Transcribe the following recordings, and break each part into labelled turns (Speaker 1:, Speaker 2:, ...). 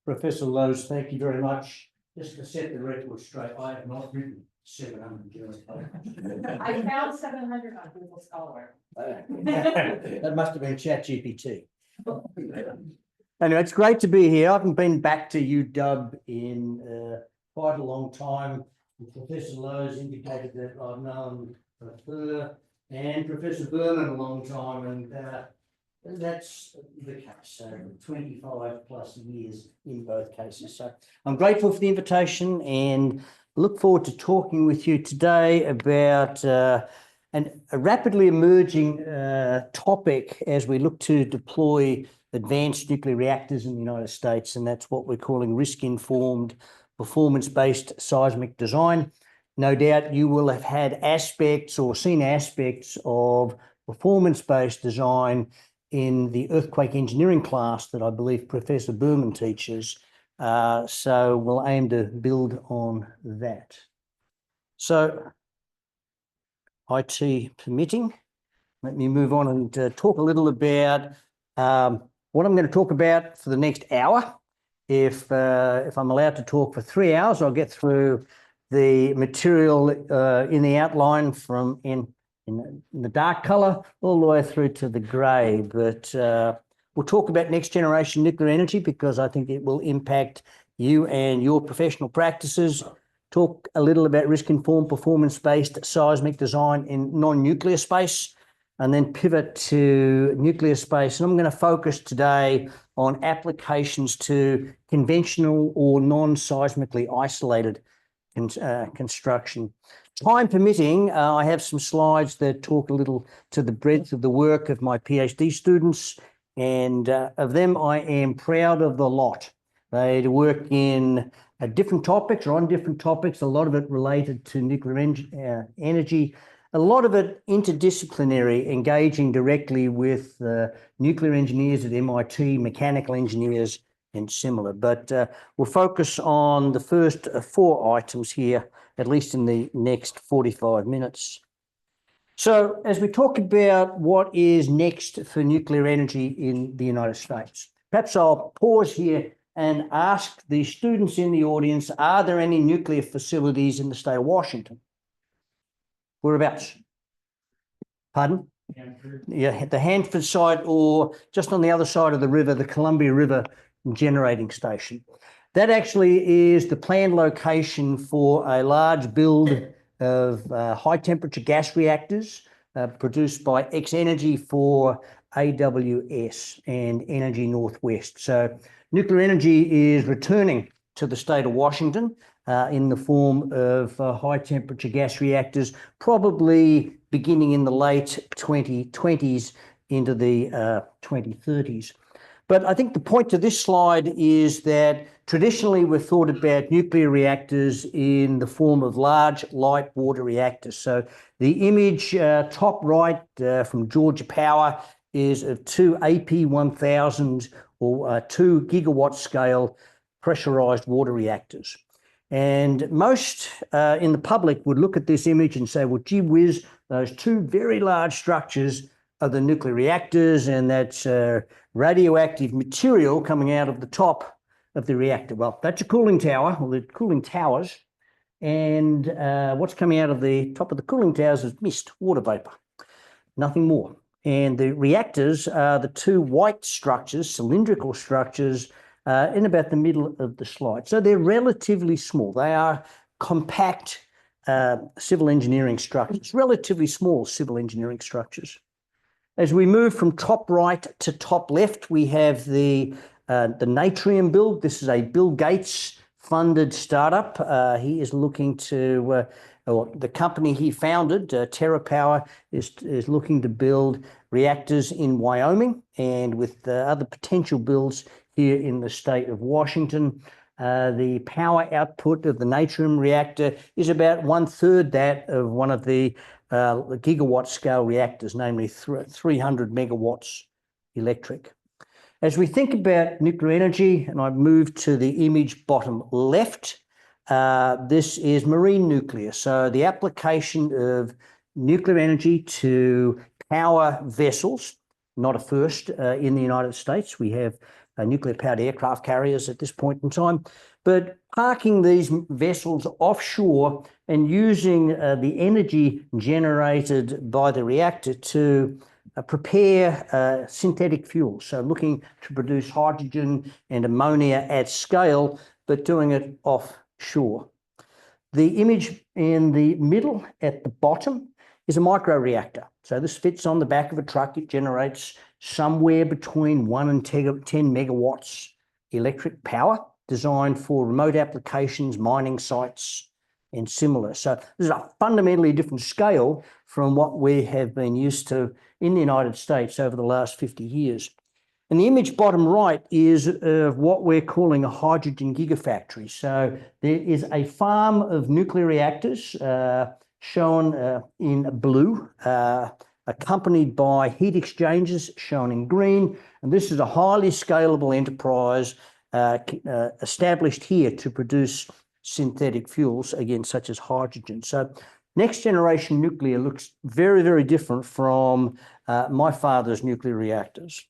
Speaker 1: Professor Lowe's, thank you very much. Just to set the record straight, I have not written 700 journals.
Speaker 2: I found 700 on Google Scholar.
Speaker 1: That must have been ChatGPT. Anyway, it's great to be here. I haven't been back to UW in quite a long time. Professor Lowe's indicated that I've known her and Professor Berman a long time, and that's the case. So 25 plus years in both cases. So I'm grateful for the invitation and look forward to talking with you today about a rapidly emerging topic as we look to deploy advanced nuclear reactors in the United States, and that's what we're calling risk-informed, performance-based seismic design. No doubt you will have had aspects or seen aspects of performance-based design in the earthquake engineering class that I believe Professor Berman teaches. So we'll aim to build on that. So, IT permitting, let me move on and talk a little about what I'm going to talk about for the next hour. If I'm allowed to talk for 3 hours, I'll get through the material in the outline from in the dark color all the way through to the gray. But we'll talk about next generation nuclear energy because I think it will impact you and your professional practices. Talk a little about risk-informed, performance-based seismic design in non-nuclear space, and then pivot to nuclear space. And I'm going to focus today on applications to conventional or non-seismically isolated construction. Time permitting, I have some slides that talk a little to the breadth of the work of my PhD students, and of them I am proud of the lot. They work in different topics or on different topics, a lot of it related to nuclear energy, a lot of it interdisciplinary, engaging directly with nuclear engineers at MIT, mechanical engineers, and similar. But we'll focus on the first 4 items here, at least in the next 45 minutes. So as we talk about what is next for nuclear energy in the United States, perhaps I'll pause here and ask the students in the audience, are there any nuclear facilities in the state of Washington? Whereabouts? Pardon? Hanford. Yeah, the Hanford site, or just on the other side of the river, the Columbia River generating station. That actually is the planned location for a large build of high temperature gas reactors produced by X-Energy for AWS and Energy Northwest. So nuclear energy is returning to the state of Washington in the form of high temperature gas reactors, probably beginning in the late 2020s into the 2030s. But I think the point to this slide is that traditionally we've thought about nuclear reactors in the form of large light water reactors. So the image top right from Georgia Power is of 2 AP1000 or 2 gigawatt scale pressurized water reactors. And most in the public would look at this image and say, well, gee whiz, those 2 very large structures are the nuclear reactors, and that's radioactive material coming out of the top of the reactor. Well, that's a cooling tower, or the cooling towers. And what's coming out of the top of the cooling towers is mist, water vapor, nothing more. And the reactors are the 2 white structures, cylindrical structures, in about the middle of the slide. So they're relatively small. They are compact civil engineering structures, relatively small civil engineering structures. As we move from top right to top left, we have the Natrium build. This is a Bill Gates funded startup. He is looking to, or the company he founded, TerraPower, is looking to build reactors in Wyoming and with other potential builds here in the state of Washington. The power output of the Natrium reactor is about 1/3 that of one of the gigawatt scale reactors, namely 300 megawatts electric. As we think about nuclear energy, and I've moved to the image bottom left, this is marine nuclear. So the application of nuclear energy to power vessels, not a first in the United States. We have nuclear-powered aircraft carriers at this point in time. But parking these vessels offshore and using the energy generated by the reactor to prepare synthetic fuels. So looking to produce hydrogen and ammonia at scale, but doing it offshore. The image in the middle at the bottom is a microreactor. So this fits on the back of a truck. It generates somewhere between 1 and 10 megawatts electric power, designed for remote applications, mining sites, and similar. So this is a fundamentally different scale from what we have been used to in the United States over the last 50 years. And the image bottom right is of what we're calling a hydrogen gigafactory. So there is a farm of nuclear reactors shown in blue, accompanied by heat exchangers shown in green. And this is a highly scalable enterprise established here to produce synthetic fuels, again, such as hydrogen. So next generation nuclear looks very, very different from my father's nuclear reactors.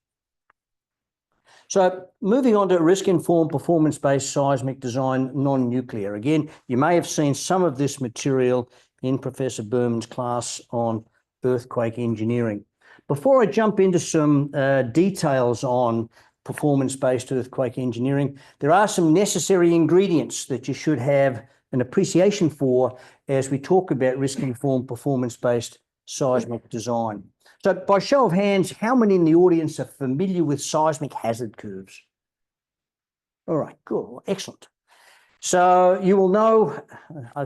Speaker 1: So moving on to risk-informed performance-based seismic design, non-nuclear. Again, you may have seen some of this material in Professor Berman's class on earthquake engineering. Before I jump into some details on performance-based earthquake engineering, there are some necessary ingredients that you should have an appreciation for as we talk about risk-informed performance-based seismic design. So by show of hands, how many in the audience are familiar with seismic hazard curves? All right, good, excellent. So you will know,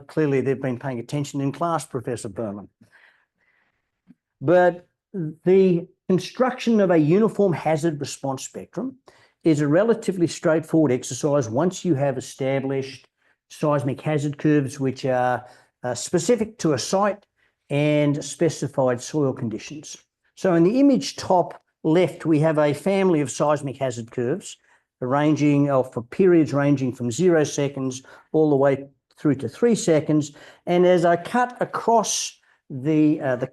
Speaker 1: clearly they've been paying attention in class, Professor Berman. But the construction of a uniform hazard response spectrum is a relatively straightforward exercise once you have established seismic hazard curves which are specific to a site and specified soil conditions. So in the image top left, we have a family of seismic hazard curves for periods ranging from 0 seconds all the way through to 3 seconds. And as I cut across the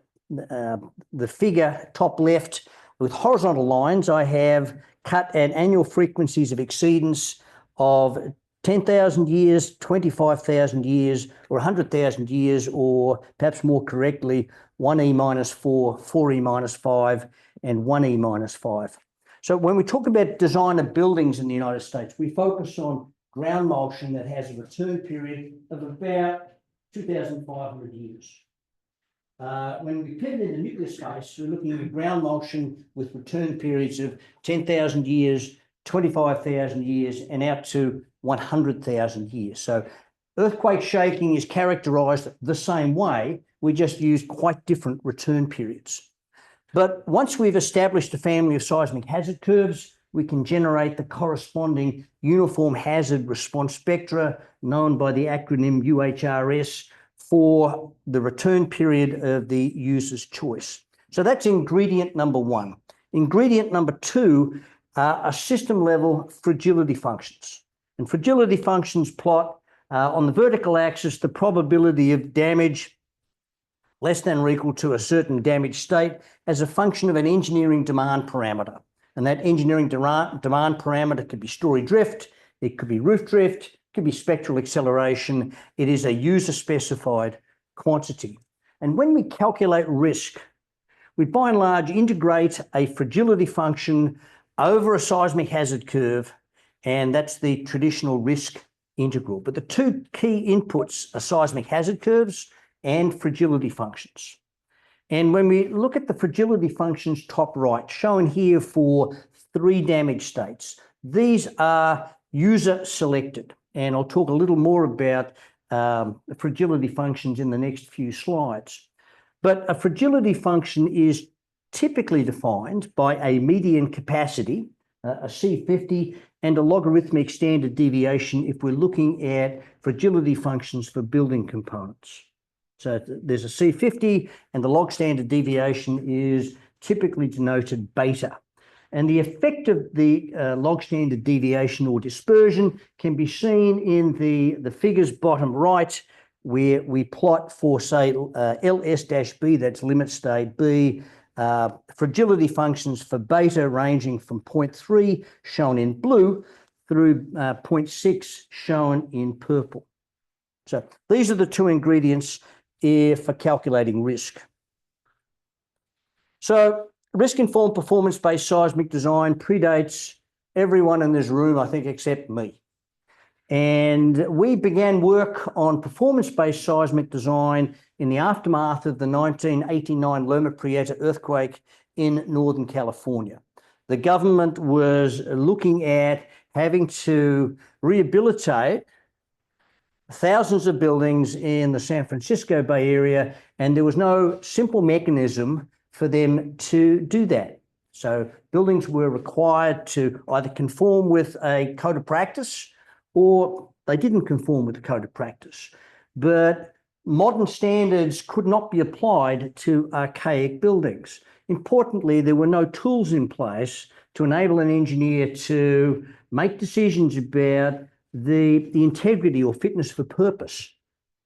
Speaker 1: figure top left with horizontal lines, I have cut at annual frequencies of exceedance of 10,000 years, 25,000 years, or 100,000 years, or perhaps more correctly, 1e minus 4, 4e minus 5, and 1e minus 5. So when we talk about design of buildings in the United States, we focus on ground motion that has a return period of about 2,500 years. When we pivot into nuclear space, we're looking at ground motion with return periods of 10,000 years, 25,000 years, and out to 100,000 years. So earthquake shaking is characterized the same way, we just use quite different return periods. But once we've established a family of seismic hazard curves, we can generate the corresponding uniform hazard response spectra, known by the acronym UHRS, for the return period of the user's choice. So that's ingredient number one. Ingredient number two are system-level fragility functions. And fragility functions plot on the vertical axis the probability of damage less than or equal to a certain damage state as a function of an engineering demand parameter. And that engineering demand parameter could be story drift, it could be roof drift, it could be spectral acceleration. It is a user-specified quantity. And when we calculate risk, we by and large integrate a fragility function over a seismic hazard curve, and that's the traditional risk integral. But the two key inputs are seismic hazard curves and fragility functions. And when we look at the fragility functions top right, shown here for 3 damage states, these are user selected. And I'll talk a little more about the fragility functions in the next few slides. But a fragility function is typically defined by a median capacity, a C50, and a logarithmic standard deviation if we're looking at fragility functions for building components. So there's a C50, and the log standard deviation is typically denoted beta. And the effect of the log standard deviation or dispersion can be seen in the figures bottom right, where we plot for, say, LS-B, that's limit state B, fragility functions for beta ranging from 0.3, shown in blue, through 0.6, shown in purple. So these are the two ingredients for calculating risk. So risk-informed performance-based seismic design predates everyone in this room, I think, except me. And we began work on performance-based seismic design in the aftermath of the 1989 Loma Prieta earthquake in Northern California. The government was looking at having to rehabilitate thousands of buildings in the San Francisco Bay Area, and there was no simple mechanism for them to do that. So buildings were required to either conform with a code of practice or they didn't conform with the code of practice. But modern standards could not be applied to archaic buildings. Importantly, there were no tools in place to enable an engineer to make decisions about the integrity or fitness for purpose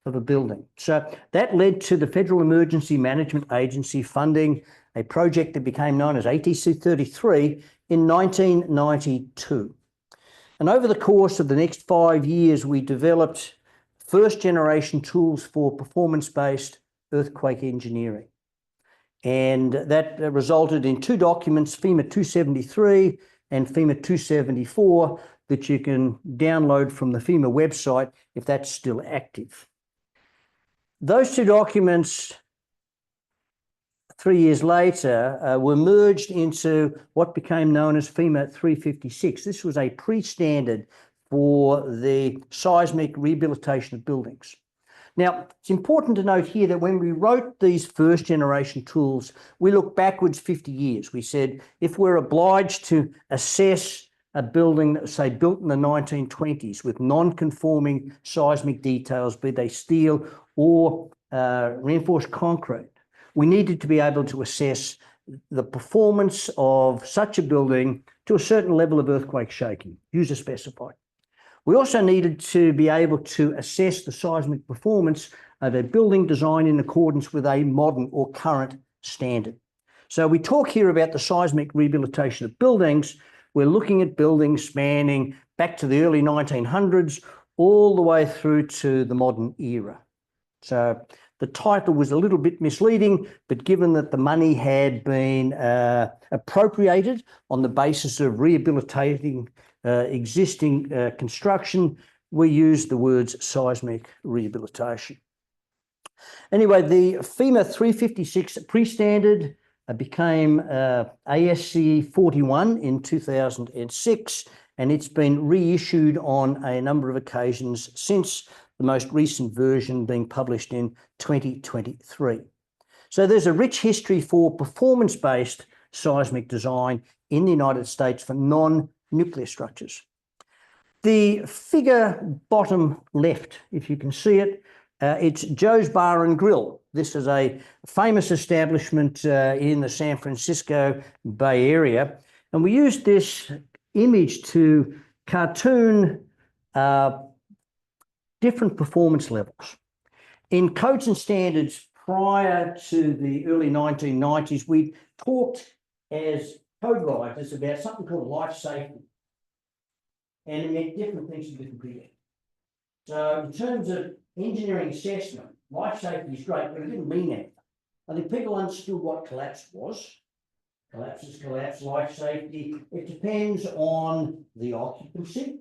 Speaker 1: of a building. So that led to the Federal Emergency Management Agency funding a project that became known as ATC 33 in 1992. And over the course of the next 5 years, we developed first generation tools for performance-based earthquake engineering. And that resulted in two documents, FEMA 273 and FEMA 274, that you can download from the FEMA website if that's still active. Those two documents, 3 years later, were merged into what became known as FEMA 356. This was a pre-standard for the seismic rehabilitation of buildings. Now, it's important to note here that when we wrote these first generation tools, we look backwards 50 years. We said, if we're obliged to assess a building, say, built in the 1920s with non-conforming seismic details, be they steel or reinforced concrete, we needed to be able to assess the performance of such a building to a certain level of earthquake shaking, user specified. We also needed to be able to assess the seismic performance of a building design in accordance with a modern or current standard. So we talk here about the seismic rehabilitation of buildings. We're looking at buildings spanning back to the early 1900s all the way through to the modern era. So the title was a little bit misleading, but given that the money had been appropriated on the basis of rehabilitating existing construction, we used the words seismic rehabilitation. Anyway, the FEMA 356 pre-standard became ASCE 41 in 2006, and it's been reissued on a number of occasions since, the most recent version being published in 2023. So there's a rich history for performance-based seismic design in the United States for non-nuclear structures. The figure bottom left, if you can see it, it's Joe's Bar and Grill. This is a famous establishment in the San Francisco Bay Area. And we used this image to cartoon different performance levels. In codes and standards prior to the early 1990s, we talked as code writers about something called life safety. And it meant different things to different people. So in terms of engineering assessment, life safety is great, but it didn't mean anything. I think people understood what collapse was. Collapse is collapse, life safety. It depends on the occupancy.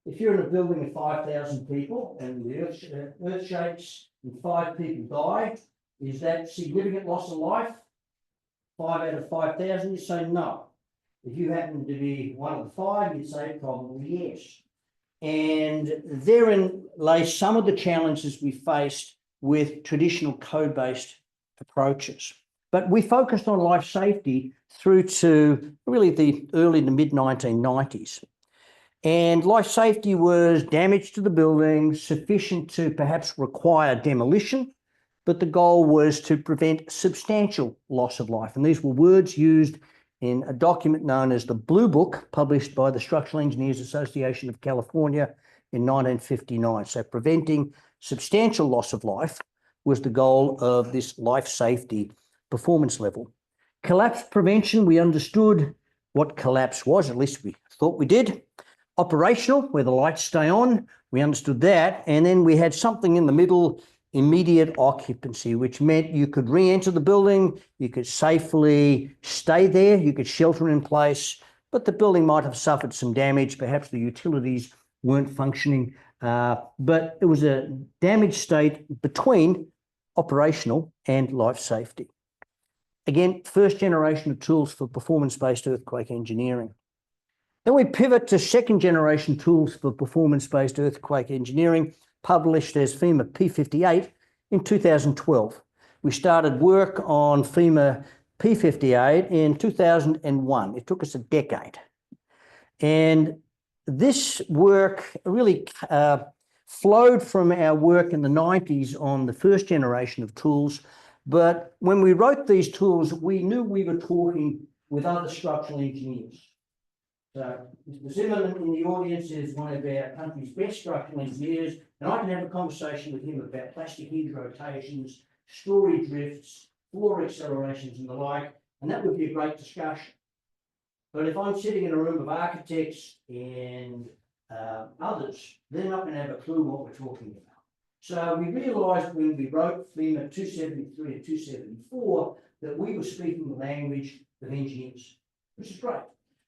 Speaker 1: If you're in a building of 5,000 people and the earth shakes and 5 people die, is that significant loss of life? 5 out of 5,000, you say no. If you happen to be one of the 5, you'd say probably yes. And therein lay some of the challenges we faced with traditional code-based approaches. But we focused on life safety through to really the early to mid 1990s. And life safety was damage to the building sufficient to perhaps require demolition, but the goal was to prevent substantial loss of life. And these were words used in a document known as the Blue Book, published by the Structural Engineers Association of California in 1959. So preventing substantial loss of life was the goal of this life safety performance level. Collapse prevention, we understood what collapse was, at least we thought we did. Operational, where the lights stay on, we understood that. And then we had something in the middle, immediate occupancy, which meant you could re-enter the building, you could safely stay there, you could shelter in place, but the building might have suffered some damage. Perhaps the utilities weren't functioning, but it was a damaged state between operational and life safety. Again, first generation of tools for performance-based earthquake engineering. Then we pivot to second generation tools for performance-based earthquake engineering, published as FEMA P58 in 2012. We started work on FEMA P58 in 2001. It took us a decade. And this work really flowed from our work in the 90s on the first generation of tools. But when we wrote these tools, we knew we were talking with other structural engineers. So Mr. Zimmerman in the audience is one of our country's best structural engineers, and I can have a conversation with him about plastic head rotations, story drifts, floor accelerations and the like, and that would be a great discussion. But if I'm sitting in a room of architects and others, they're not going to have a clue what we're talking about. So we realised when we wrote FEMA 273 and 274 that we were speaking the language of engineers, which is great.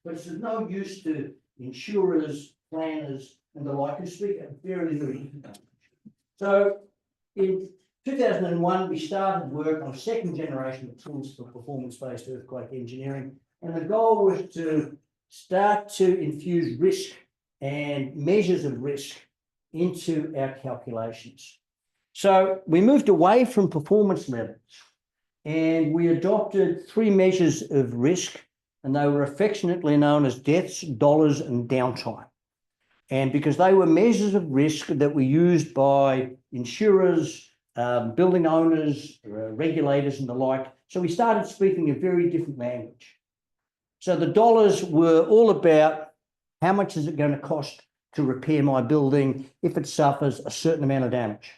Speaker 1: But it's of no use to insurers, planners, and the like who speak a very, very different language. So in 2001, we started work on second generation of tools for performance-based earthquake engineering. And the goal was to start to infuse risk and measures of risk into our calculations. So we moved away from performance levels and we adopted three measures of risk, and they were affectionately known as deaths, dollars, and downtime. And because they were measures of risk that were used by insurers, building owners, regulators, and the like, so we started speaking a very different language. So the dollars were all about how much is it going to cost to repair my building if it suffers a certain amount of damage.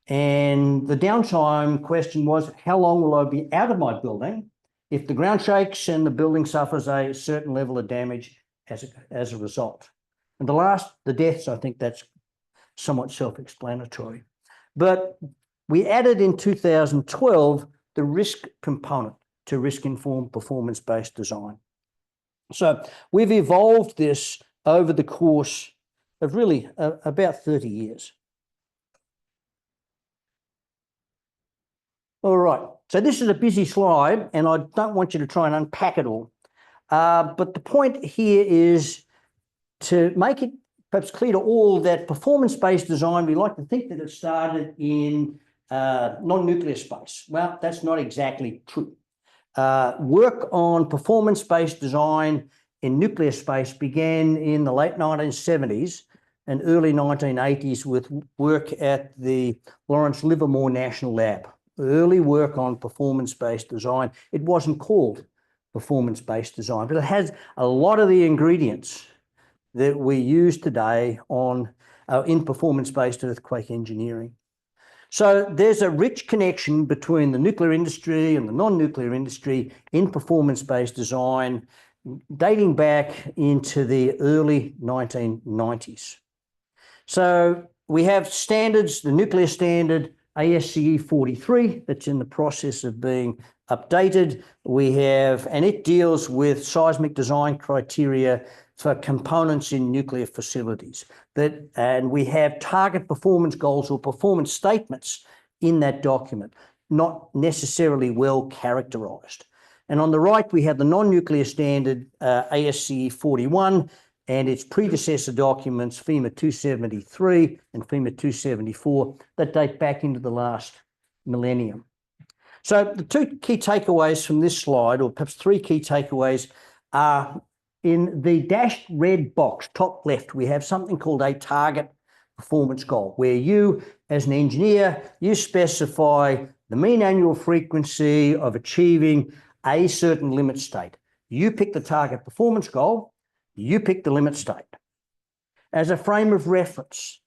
Speaker 1: And the downtime question was, how long will I be out of my building if the ground shakes and the building suffers a certain level of damage as a result? And the deaths, I think that's somewhat self-explanatory. But we added in 2012 the risk component to risk-informed performance-based design. So we've evolved this over the course of really about 30 years. All right, so this is a busy slide and I don't want you to try and unpack it all. But the point here is to make it perhaps clear to all that performance-based design, we like to think that it started in non-nuclear space. Well, that's not exactly true. Work on performance-based design in nuclear space began in the late 1970s and early 1980s with work at the Lawrence Livermore National Lab. Early work on performance-based design. It wasn't called performance-based design, but it has a lot of the ingredients that we use today in performance-based earthquake engineering. So there's a rich connection between the nuclear industry and the non-nuclear industry in performance-based design dating back into the early 1990s. So we have standards, the nuclear standard ASCE 43 that's in the process of being updated. And it deals with seismic design criteria for components in nuclear facilities. And we have target performance goals or performance statements in that document, not necessarily well characterized. And on the right, we have the non-nuclear standard ASCE 41 and its predecessor documents, FEMA 273 and FEMA 274, that date back into the last millennium. So the two key takeaways from this slide, or perhaps three key takeaways, are in the dashed red box, top left, we have something called a target performance goal, where you, as an engineer, you specify the mean annual frequency of achieving a certain limit state. You pick the target performance goal, you pick the limit state. As a frame of reference,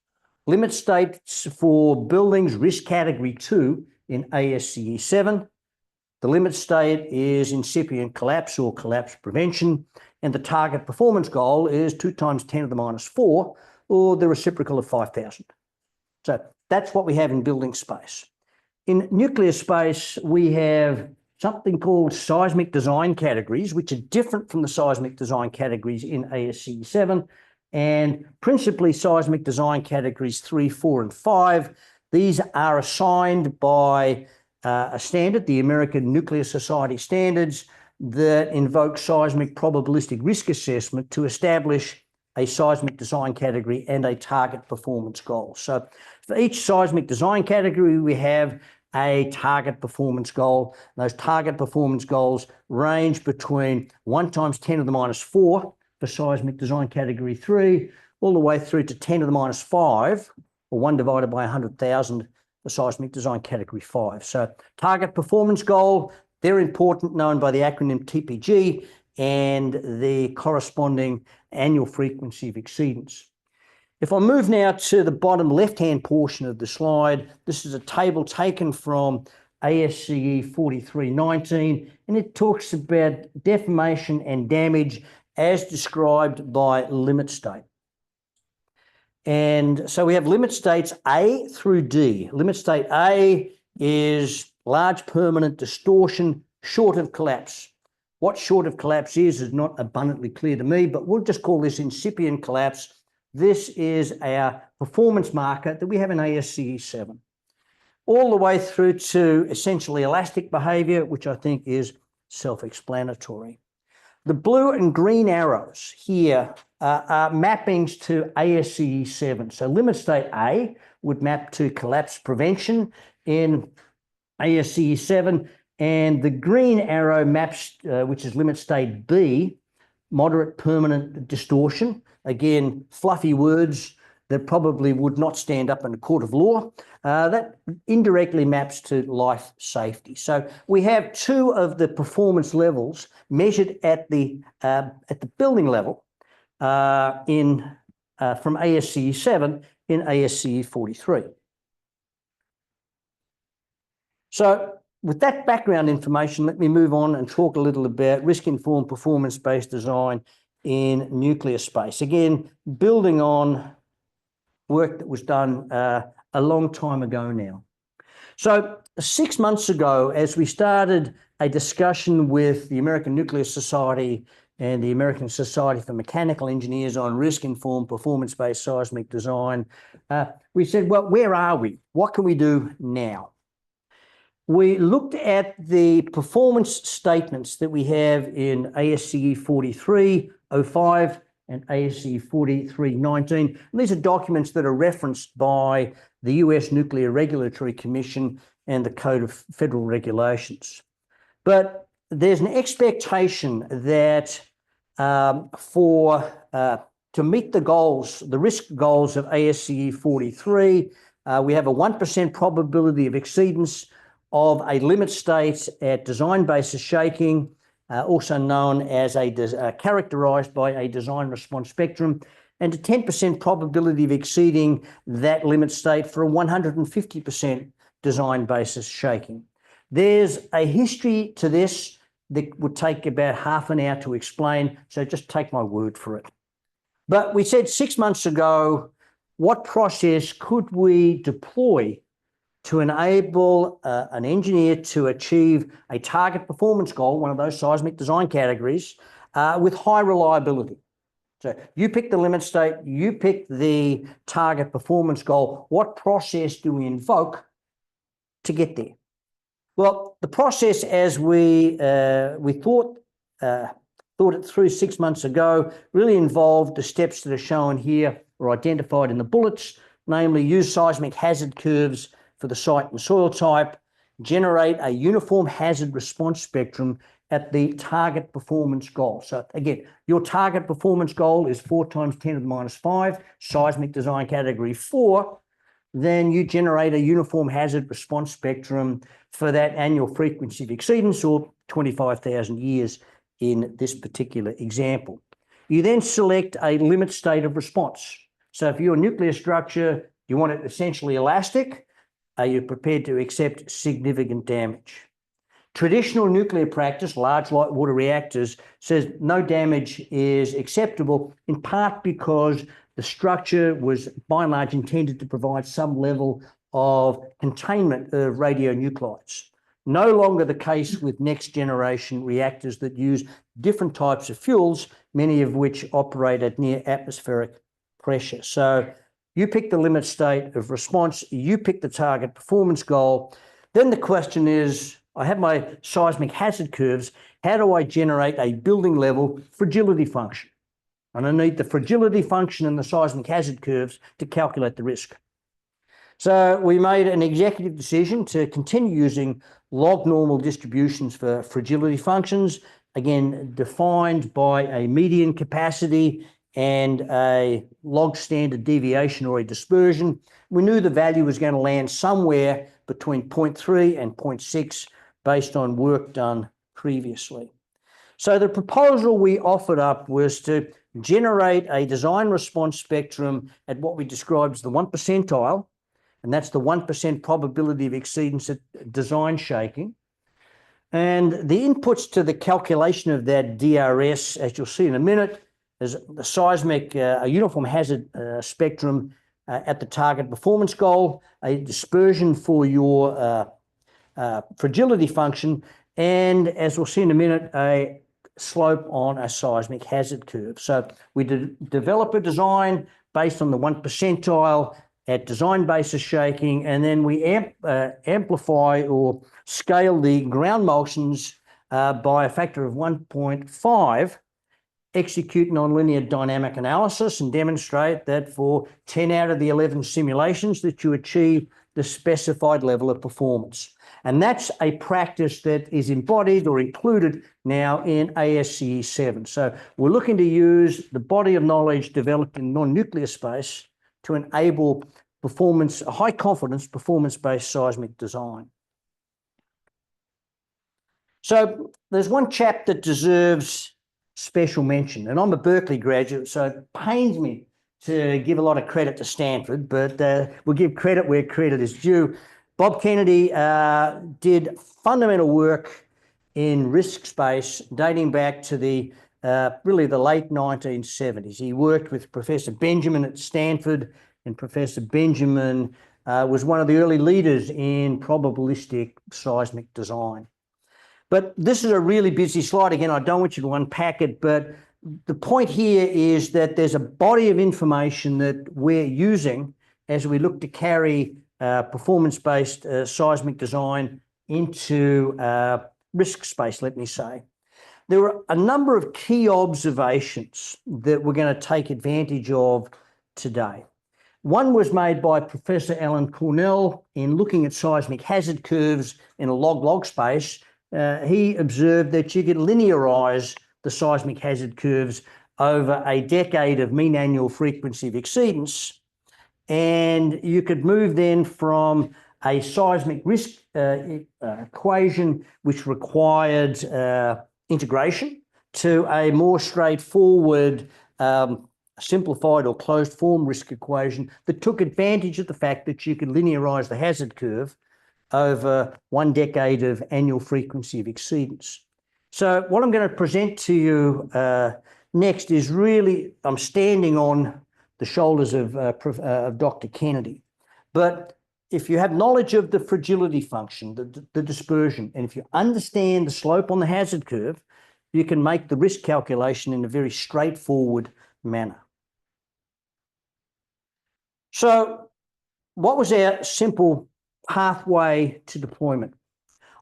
Speaker 1: limit states for buildings risk category 2 in ASCE 7, The limit state is incipient collapse or collapse prevention, and the target performance goal is 2 times 10 to the minus 4, or the reciprocal of 5,000. So that's what we have in building space. In nuclear space, we have something called seismic design categories, which are different from the seismic design categories in ASCE 7, and principally seismic design categories 3, 4, and 5. These are assigned by a standard, the American Nuclear Society standards, that invoke seismic probabilistic risk assessment to establish a seismic design category and a target performance goal. So for each seismic design category, we have a target performance goal. Those target performance goals range between 1 times 10 to the minus 4 for seismic design category 3, all the way through to 10 to the minus 5, or 1 divided by 100,000 for seismic design category 5. So target performance goal, they're important, known by the acronym TPG, and the corresponding annual frequency of exceedance. If I move now to the bottom left-hand portion of the slide, this is a table taken from ASCE 4319, and it talks about deformation and damage as described by limit state. And so we have limit states A through D. Limit state A is large permanent distortion short of collapse. What short of collapse is not abundantly clear to me, but we'll just call this incipient collapse. This is our performance marker that we have in ASCE 7. All the way through to essentially elastic behavior, which I think is self-explanatory. The blue and green arrows here are mappings to ASCE 7. So limit state A would map to collapse prevention in ASCE 7, and the green arrow maps, which is limit state B, moderate permanent distortion. Again, fluffy words that probably would not stand up in a court of law. That indirectly maps to life safety. So we have 2 of the performance levels measured at the building level from ASCE 7 in ASCE 43. So with that background information, let me move on and talk a little about risk-informed performance-based design in nuclear space. Again, building on work that was done a long time ago now. So 6 months ago, as we started a discussion with the American Nuclear Society and the American Society for Mechanical Engineers on risk-informed performance-based seismic design, we said, well, where are we? What can we do now? We looked at the performance statements that we have in ASCE 4305 and ASCE 4319. And these are documents that are referenced by the US Nuclear Regulatory Commission and the Code of Federal Regulations. But there's an expectation that to meet the goals, the risk goals of ASCE 43, we have a 1% probability of exceedance of a limit state at design basis shaking, also known as characterized by a design response spectrum, and a 10% probability of exceeding that limit state for a 150% design basis shaking. There's a history to this that would take about half an hour to explain, so just take my word for it. But we said 6 months ago, what process could we deploy to enable an engineer to achieve a target performance goal, one of those seismic design categories, with high reliability? So you pick the limit state, you pick the target performance goal. What process do we invoke to get there? Well, the process, as we thought it through 6 months ago, really involved the steps that are shown here or identified in the bullets, namely use seismic hazard curves for the site and soil type, generate a uniform hazard response spectrum at the target performance goal. So again, your target performance goal is 4 times 10 to the minus 5, seismic design category 4, then you generate a uniform hazard response spectrum for that annual frequency of exceedance, or 25,000 years in this particular example. You then select a limit state of response. So if you're a nuclear structure, you want it essentially elastic. Are you prepared to accept significant damage? Traditional nuclear practice, large light water reactors, says no damage is acceptable, in part because the structure was by and large intended to provide some level of containment of radionuclides. No longer the case with next generation reactors that use different types of fuels, many of which operate at near atmospheric pressure. So you pick the limit state of response, you pick the target performance goal. Then the question is, I have my seismic hazard curves. How do I generate a building level fragility function? And I need the fragility function and the seismic hazard curves to calculate the risk. So we made an executive decision to continue using log normal distributions for fragility functions, again, defined by a median capacity and a log standard deviation or a dispersion. We knew the value was going to land somewhere between 0.3 and 0.6 based on work done previously. So the proposal we offered up was to generate a design response spectrum at what we described as the 1 percentile, and that's the 1% probability of exceedance at design shaking. And the inputs to the calculation of that DRS, as you'll see in a minute, is the seismic, a uniform hazard spectrum at the target performance goal, a dispersion for your fragility function, and as we'll see in a minute, a slope on a seismic hazard curve. So we develop a design based on the 1 percentile at design basis shaking, and then we amplify or scale the ground motions by a factor of 1.5, execute nonlinear dynamic analysis and demonstrate that for 10 out of the 11 simulations that you achieve the specified level of performance. And that's a practice that is embodied or included now in ASCE 7. So we're looking to use the body of knowledge developed in non-nuclear space to enable performance, a high confidence performance-based seismic design. So there's one chap that deserves special mention, and I'm a Berkeley graduate, so it pains me to give a lot of credit to Stanford, but we'll give credit where credit is due. Bob Kennedy did fundamental work in risk space dating back to the really the late 1970s. He worked with Professor Benjamin at Stanford, and Professor Benjamin was one of the early leaders in probabilistic seismic design. But this is a really busy slide. Again, I don't want you to unpack it, but the point here is that there's a body of information that we're using as we look to carry performance-based seismic design into risk space, let me say. There are a number of key observations that we're going to take advantage of today. One was made by Professor Alan Cornell in looking at seismic hazard curves in a log-log space. He observed that you could linearize the seismic hazard curves over a decade of mean annual frequency of exceedance, and you could move then from a seismic risk equation which required integration to a more straightforward simplified or closed form risk equation that took advantage of the fact that you could linearize the hazard curve over 1 decade of annual frequency of exceedance. So what I'm going to present to you next is really, I'm standing on the shoulders of Dr. Kennedy. But if you have knowledge of the fragility function, the dispersion, and if you understand the slope on the hazard curve, you can make the risk calculation in a very straightforward manner. So what was our simple pathway to deployment?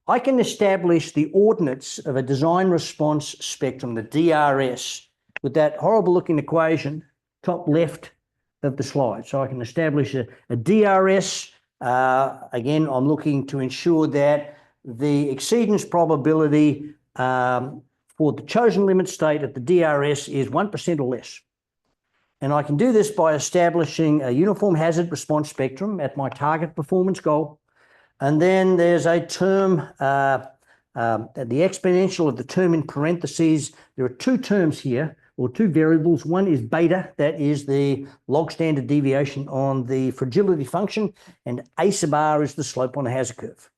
Speaker 1: I can establish the ordinates of a design response spectrum, the DRS, with that horrible looking equation, top left of the slide. So I can establish a DRS. Again, I'm looking to ensure that the exceedance probability for the chosen limit state at the DRS is 1% or less. And I can do this by establishing a uniform hazard response spectrum at my target performance goal. And then there's a term, the exponential of the term in parentheses. There are two terms here, or two variables. One is beta, that is the log standard deviation on the fragility function, and A sub r is the slope on the hazard curve.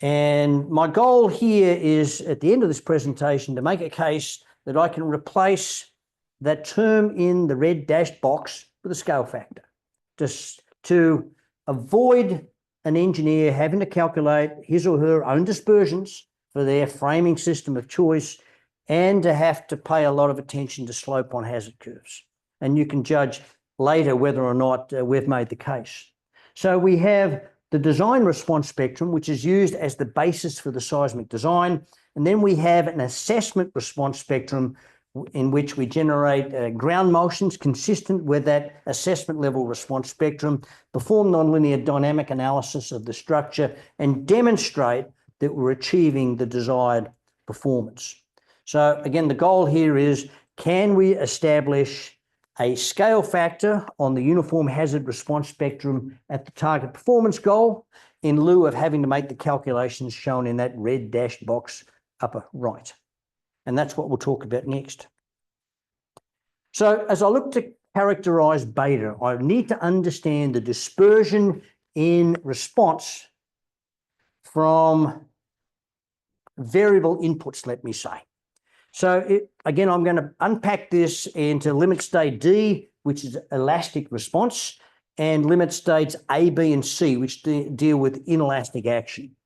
Speaker 1: And my goal here is at the end of this presentation to make a case that I can replace that term in the red dashed box with a scale factor, just to avoid an engineer having to calculate his or her own dispersions for their framing system of choice and to have to pay a lot of attention to slope on hazard curves. And you can judge later whether or not we've made the case. So we have the design response spectrum, which is used as the basis for the seismic design. And then we have an assessment response spectrum in which we generate ground motions consistent with that assessment level response spectrum, perform nonlinear dynamic analysis of the structure, and demonstrate that we're achieving the desired performance. So again, the goal here is, can we establish a scale factor on the uniform hazard response spectrum at the target performance goal in lieu of having to make the calculations shown in that red dashed box upper right? And that's what we'll talk about next. So as I look to characterize beta, I need to understand the dispersion in response from variable inputs, let me say. So again, I'm going to unpack this into limit state D, which is elastic response, and limit states A, B, and C, which deal with inelastic action.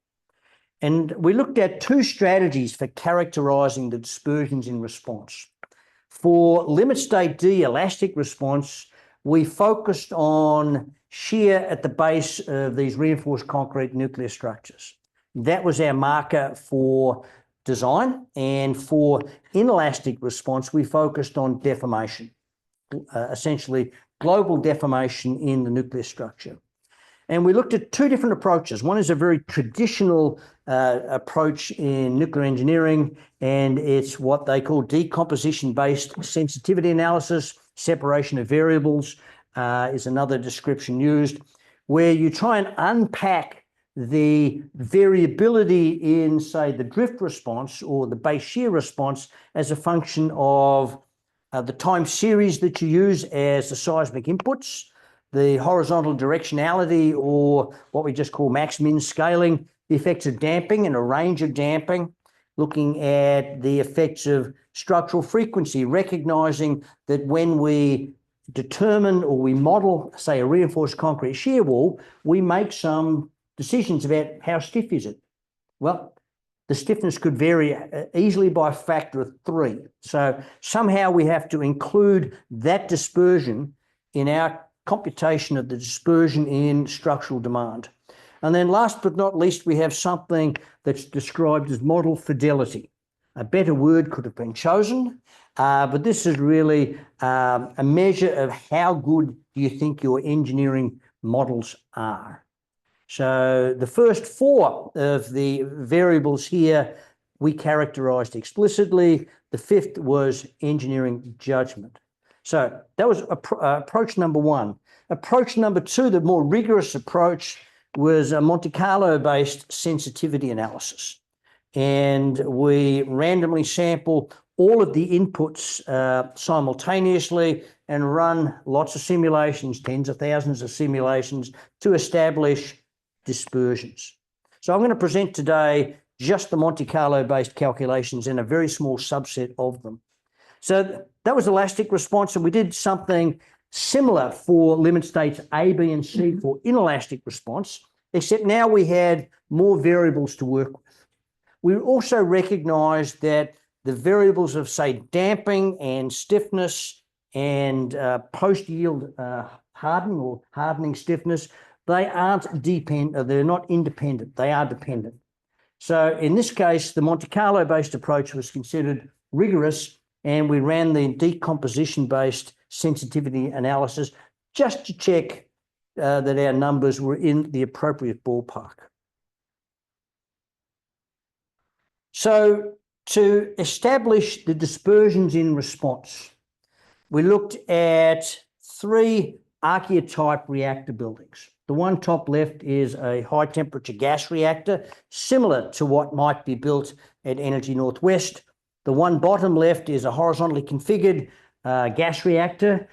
Speaker 1: And we looked at two strategies for characterizing the dispersions in response. For limit state D, elastic response, we focused on shear at the base of these reinforced concrete nuclear structures. That was our marker for design. And for inelastic response, we focused on deformation, essentially global deformation in the nuclear structure. And we looked at two different approaches. One is a very traditional approach in nuclear engineering, and it's what they call decomposition-based sensitivity analysis. Separation of variables is another description used, where you try and unpack the variability in, say, the drift response or the base shear response as a function of the time series that you use as the seismic inputs, the horizontal directionality, or what we just call max-min scaling, the effects of damping and a range of damping, looking at the effects of structural frequency, recognizing that when we determine or we model, say, a reinforced concrete shear wall, we make some decisions about how stiff is it. Well, the stiffness could vary easily by a factor of 3. So somehow we have to include that dispersion in our computation of the dispersion in structural demand. And then last but not least, we have something that's described as model fidelity. A better word could have been chosen, but this is really a measure of how good do you think your engineering models are. So the first 4 of the variables here we characterized explicitly. The 5th was engineering judgment. So that was approach number 1. Approach number 2, the more rigorous approach, was a Monte Carlo-based sensitivity analysis. And we randomly sample all of the inputs simultaneously and run lots of simulations, tens of thousands of simulations, to establish dispersions. So I'm going to present today just the Monte Carlo-based calculations and a very small subset of them. So that was elastic response, and we did something similar for limit states A, B, and C for inelastic response, except now we had more variables to work with. We also recognized that the variables of, say, damping and stiffness and post-yield hardening or hardening stiffness, they aren't dependent, they're not independent, they are dependent. So in this case, the Monte Carlo-based approach was considered rigorous, and we ran the decomposition-based sensitivity analysis just to check that our numbers were in the appropriate ballpark. So to establish the dispersions in response, we looked at 3 archetype reactor buildings. The one top left is a high temperature gas reactor, similar to what might be built at Energy Northwest. The one bottom left is a horizontally configured gas reactor.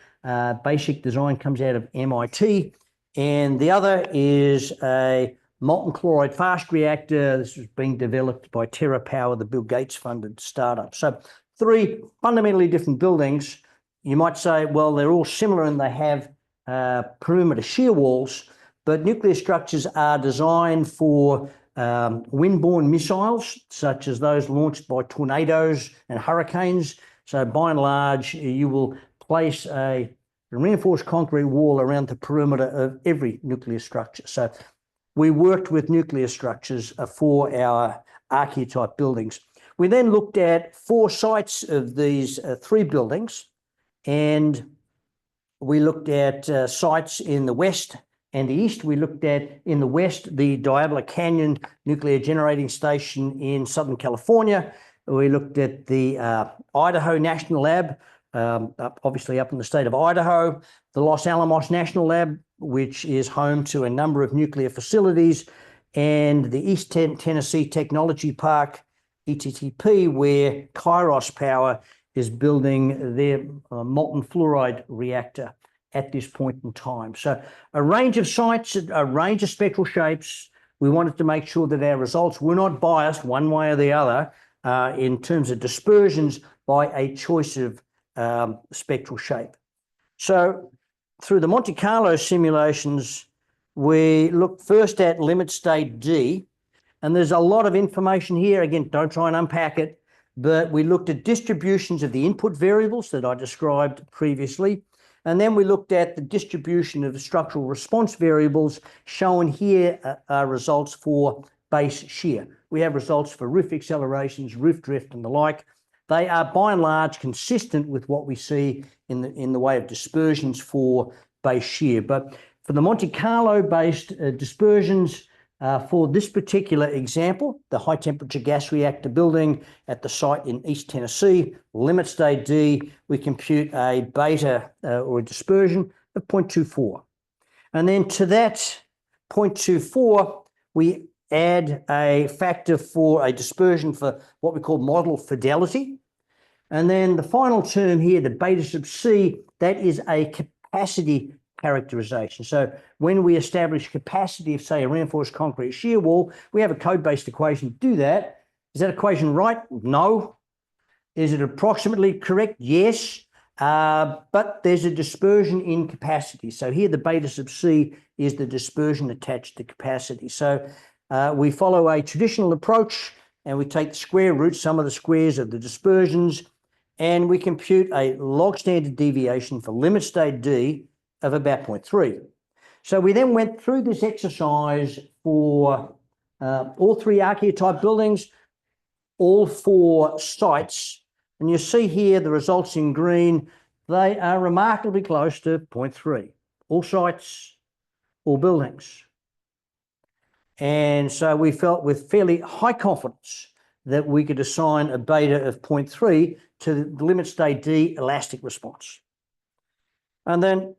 Speaker 1: Basic design comes out of MIT. And the other is a molten chloride fast reactor. This was being developed by TerraPower, the Bill Gates funded startup. So 3 fundamentally different buildings. You might say, well, they're all similar and they have perimeter shear walls, but nuclear structures are designed for wind-borne missiles, such as those launched by tornadoes and hurricanes. So by and large, you will place a reinforced concrete wall around the perimeter of every nuclear structure. So we worked with nuclear structures for our archetype buildings. We then looked at 4 sites of these 3 buildings, and we looked at sites in the west and the east. We looked at, in the west, the Diablo Canyon Nuclear Generating Station in Southern California. We looked at the Idaho National Lab, obviously up in the state of Idaho, the Los Alamos National Lab, which is home to a number of nuclear facilities, and the East Tennessee Technology Park, ETTP, where Kairos Power is building their molten fluoride reactor at this point in time. So a range of sites, a range of spectral shapes. We wanted to make sure that our results were not biased one way or the other in terms of dispersions by a choice of spectral shape. So through the Monte Carlo simulations, we looked first at limit state D, and there's a lot of information here. Again, don't try and unpack it, but we looked at distributions of the input variables that I described previously. And then we looked at the distribution of the structural response variables. Shown here are results for base shear. We have results for roof accelerations, roof drift, and the like. They are by and large consistent with what we see in the way of dispersions for base shear. But for the Monte Carlo based dispersions, for this particular example, the high temperature gas reactor building at the site in East Tennessee, limit state D, we compute a beta or a dispersion of 0.24. And then to that 0.24, we add a factor for a dispersion for what we call model fidelity. And then the final term here, the beta sub C, that is a capacity characterization. So when we establish capacity of, say, a reinforced concrete shear wall, we have a code-based equation to do that. Is that equation right? No. Is it approximately correct? Yes. But there's a dispersion in capacity. So here the beta sub C is the dispersion attached to capacity. So we follow a traditional approach and we take the square root, sum of the squares of the dispersions, and we compute a log standard deviation for limit state D of about 0.3. So we then went through this exercise for all 3 archetype buildings, all 4 sites, and you see here the results in green. They are remarkably close to 0.3. All sites, all buildings. And so we felt with fairly high confidence that we could assign a beta of 0.3 to the limit state D elastic response. And then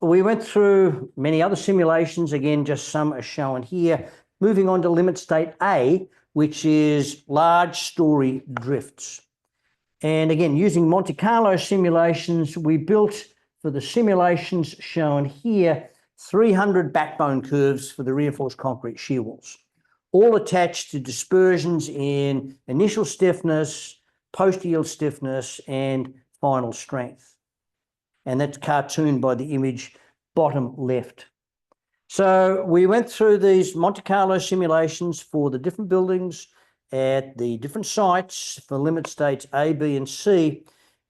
Speaker 1: we went through many other simulations, again, just some are shown here, moving on to limit state A, which is large story drifts. And again, using Monte Carlo simulations, we built for the simulations shown here 300 backbone curves for the reinforced concrete shear walls, all attached to dispersions in initial stiffness, post-yield stiffness, and final strength. And that's cartooned by the image bottom left. So we went through these Monte Carlo simulations for the different buildings at the different sites for limit states A, B, and C.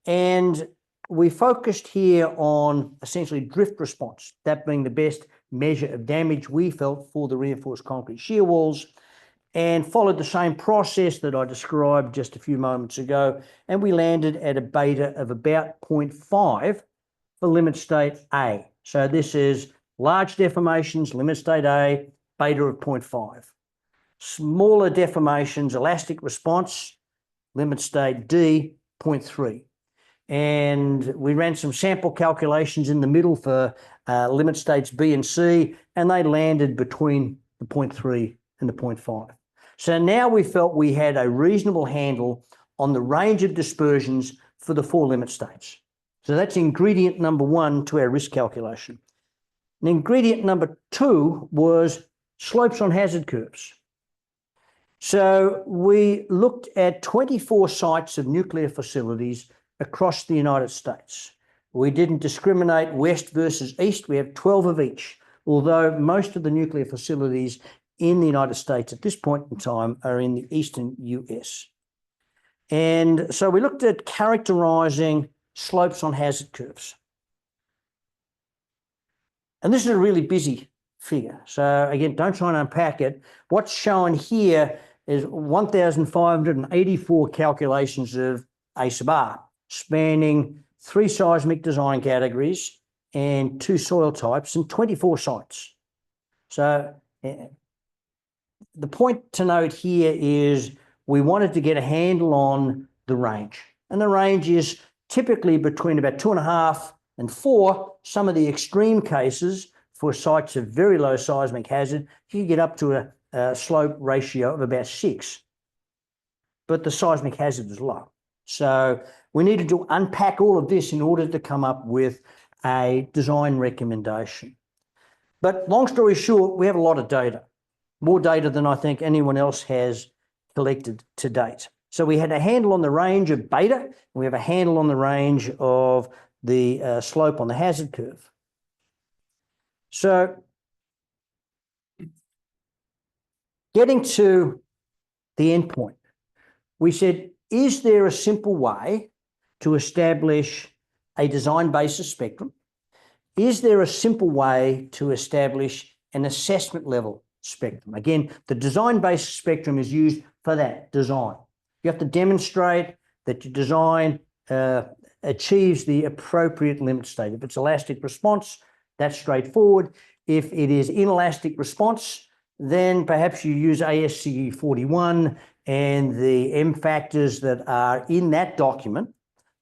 Speaker 1: And we focused here on essentially drift response, that being the best measure of damage we felt for the reinforced concrete shear walls, and followed the same process that I described just a few moments ago. And we landed at a beta of about 0.5 for limit state A. So this is large deformations, limit state A, beta of 0.5. Smaller deformations, elastic response, limit state D, 0.3. And we ran some sample calculations in the middle for limit states B and C, and they landed between the 0.3 and the 0.5. So now we felt we had a reasonable handle on the range of dispersions for the 4 limit states. So that's ingredient number 1 to our risk calculation. And ingredient number 2 was slopes on hazard curves. So we looked at 24 sites of nuclear facilities across the United States. We didn't discriminate west versus east. We have 12 of each, although most of the nuclear facilities in the United States at this point in time are in the eastern US. And so we looked at characterizing slopes on hazard curves. And this is a really busy figure. So again, don't try and unpack it. What's shown here is 1,584 calculations of A sub R, spanning 3 seismic design categories and 2 soil types and 24 sites. So the point to note here is we wanted to get a handle on the range. And the range is typically between about 2.5 and 4. Some of the extreme cases for sites of very low seismic hazard, you can get up to a slope ratio of about 6. But the seismic hazard is low. So we needed to unpack all of this in order to come up with a design recommendation. But long story short, we have a lot of data, more data than I think anyone else has collected to date. So we had a handle on the range of beta, and we have a handle on the range of the slope on the hazard curve. So getting to the endpoint, we said, is there a simple way to establish a design basis spectrum? Is there a simple way to establish an assessment level spectrum? Again, the design basis spectrum is used for that design. You have to demonstrate that your design achieves the appropriate limit state. If it's elastic response, that's straightforward. If it is inelastic response, then perhaps you use ASCE 41 and the M factors that are in that document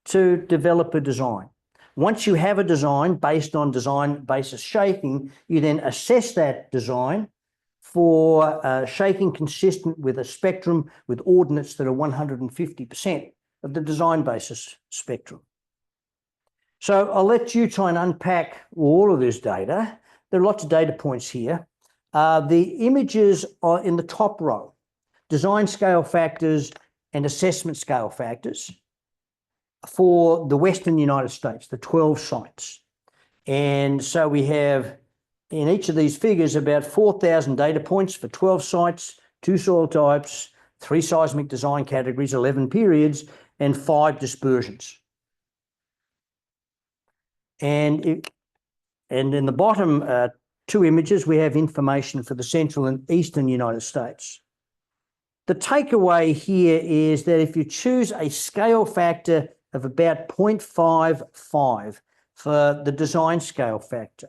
Speaker 1: to develop a design. Once you have a design based on design basis shaking, you then assess that design for shaking consistent with a spectrum with ordinates that are 150% of the design basis spectrum. So I'll let you try and unpack all of this data. There are lots of data points here. The images are in the top row, design scale factors and assessment scale factors for the Western United States, the 12 sites. And so we have in each of these figures about 4,000 data points for 12 sites, 2 soil types, 3 seismic design categories, 11 periods, and 5 dispersions. And in the bottom 2 images, we have information for the central and eastern United States. The takeaway here is that if you choose a scale factor of about 0.55 for the design scale factor,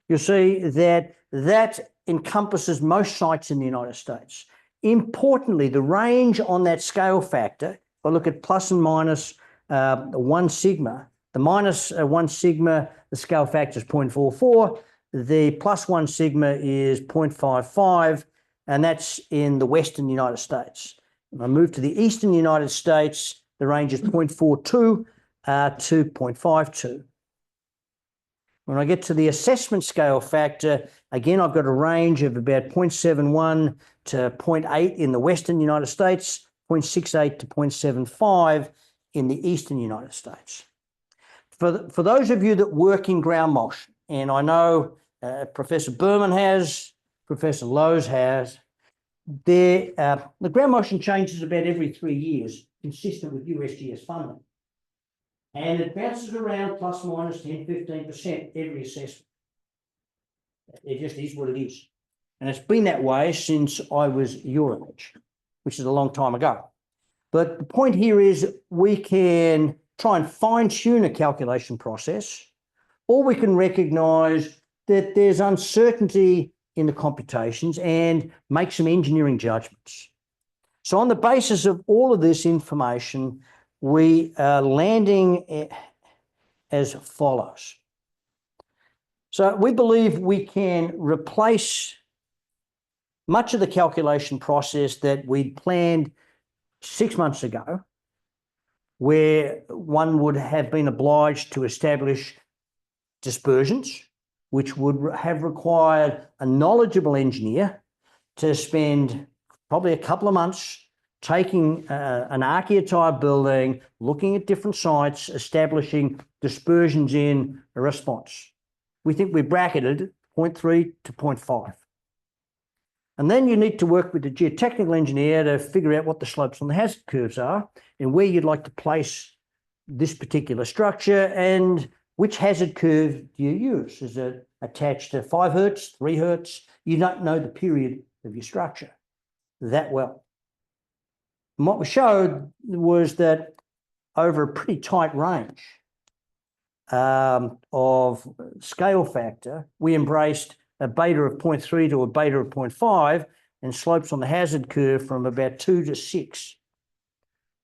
Speaker 1: you'll see that that encompasses most sites in the United States. Importantly, the range on that scale factor, if I look at plus and minus 1 sigma, the minus 1 sigma, the scale factor is 0.44. The plus 1 sigma is 0.55, and that's in the Western United States. When I move to the Eastern United States, the range is 0.42 to 0.52. When I get to the assessment scale factor, again, I've got a range of about 0.71 to 0.8 in the Western United States, 0.68 to 0.75 in the Eastern United States. For those of you that work in ground motion, and I know Professor Berman has, Professor Lowe's has, the ground motion changes about every 3 years, consistent with USGS funding. And it bounces around plus minus 10, 15% every assessment. It just is what it is. And it's been that way since I was your age, which is a long time ago. But the point here is we can try and fine-tune a calculation process, or we can recognise that there's uncertainty in the computations and make some engineering judgments. So on the basis of all of this information, we are landing as follows. So we believe we can replace much of the calculation process that we'd planned 6 months ago, where one would have been obliged to establish dispersions which would have required a knowledgeable engineer to spend probably a couple of months taking an archetype building, looking at different sites, establishing dispersions in a response. We think we bracketed 0.3 to 0.5. And then you need to work with the geotechnical engineer to figure out what the slopes on the hazard curves are and where you'd like to place this particular structure and which hazard curve do you use. Is it attached to 5 hertz, 3 hertz? You don't know the period of your structure that well. And what we showed was that over a pretty tight range of scale factor, we embraced a beta of 0.3 to a beta of 0.5 and slopes on the hazard curve from about 2 to 6.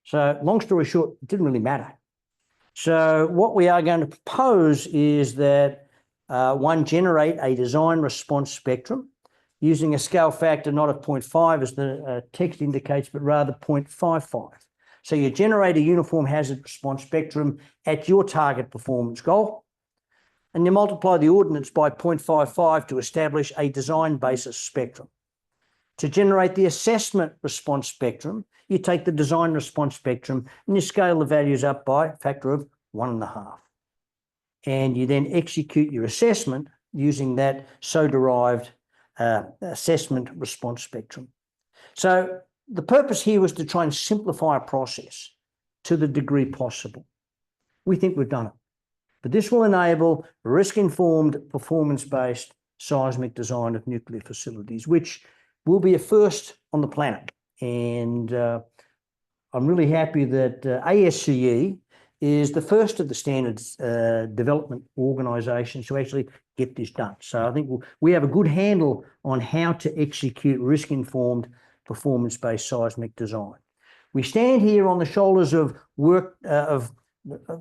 Speaker 1: So long story short, it didn't really matter. So what we are going to propose is that one, generate a design response spectrum using a scale factor not of 0.5 as the text indicates, but rather 0.55. So you generate a uniform hazard response spectrum at your target performance goal, and you multiply the ordinance by 0.55 to establish a design basis spectrum. To generate the assessment response spectrum, you take the design response spectrum and you scale the values up by a factor of 1.5. And you then execute your assessment using that so-derived assessment response spectrum. So the purpose here was to try and simplify a process to the degree possible. We think we've done it. But this will enable risk-informed, performance-based seismic design of nuclear facilities, which will be a first on the planet. And I'm really happy that ASCE is the first of the standards development organisations to actually get this done. So I think we have a good handle on how to execute risk-informed, performance-based seismic design. We stand here on the shoulders of work of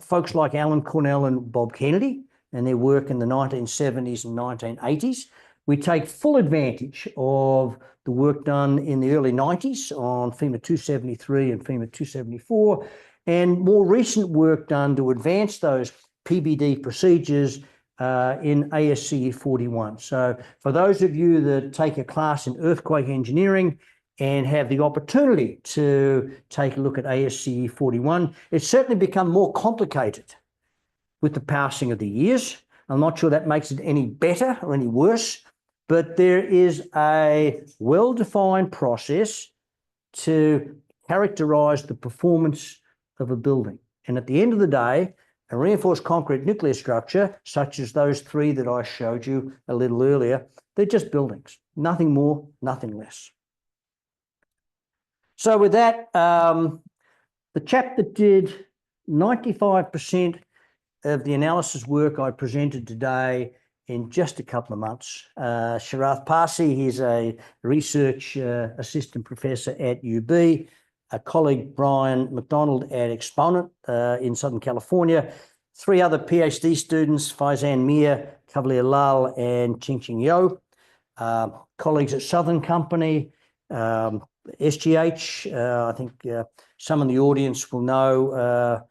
Speaker 1: folks like Alan Cornell and Bob Kennedy and their work in the 1970s and 1980s. We take full advantage of the work done in the early 90s on FEMA 273 and FEMA 274, and more recent work done to advance those PBD procedures in ASCE 41. So for those of you that take a class in earthquake engineering and have the opportunity to take a look at ASCE 41, it's certainly become more complicated with the passing of the years. I'm not sure that makes it any better or any worse, but there is a well-defined process to characterize the performance of a building. And at the end of the day, a reinforced concrete nuclear structure, such as those 3 that I showed you a little earlier, they're just buildings, nothing more, nothing less. So with that, the chap that did 95% of the analysis work I presented today in just a couple of months, Sharath Parsi, he's a research assistant professor at UB, a colleague, Brian McDonald, at Exponent in Southern California, 3 other PhD students, Faizan Mir, Kavli Lal, and Ching Yo, colleagues at Southern Company, SGH, I think some in the audience will know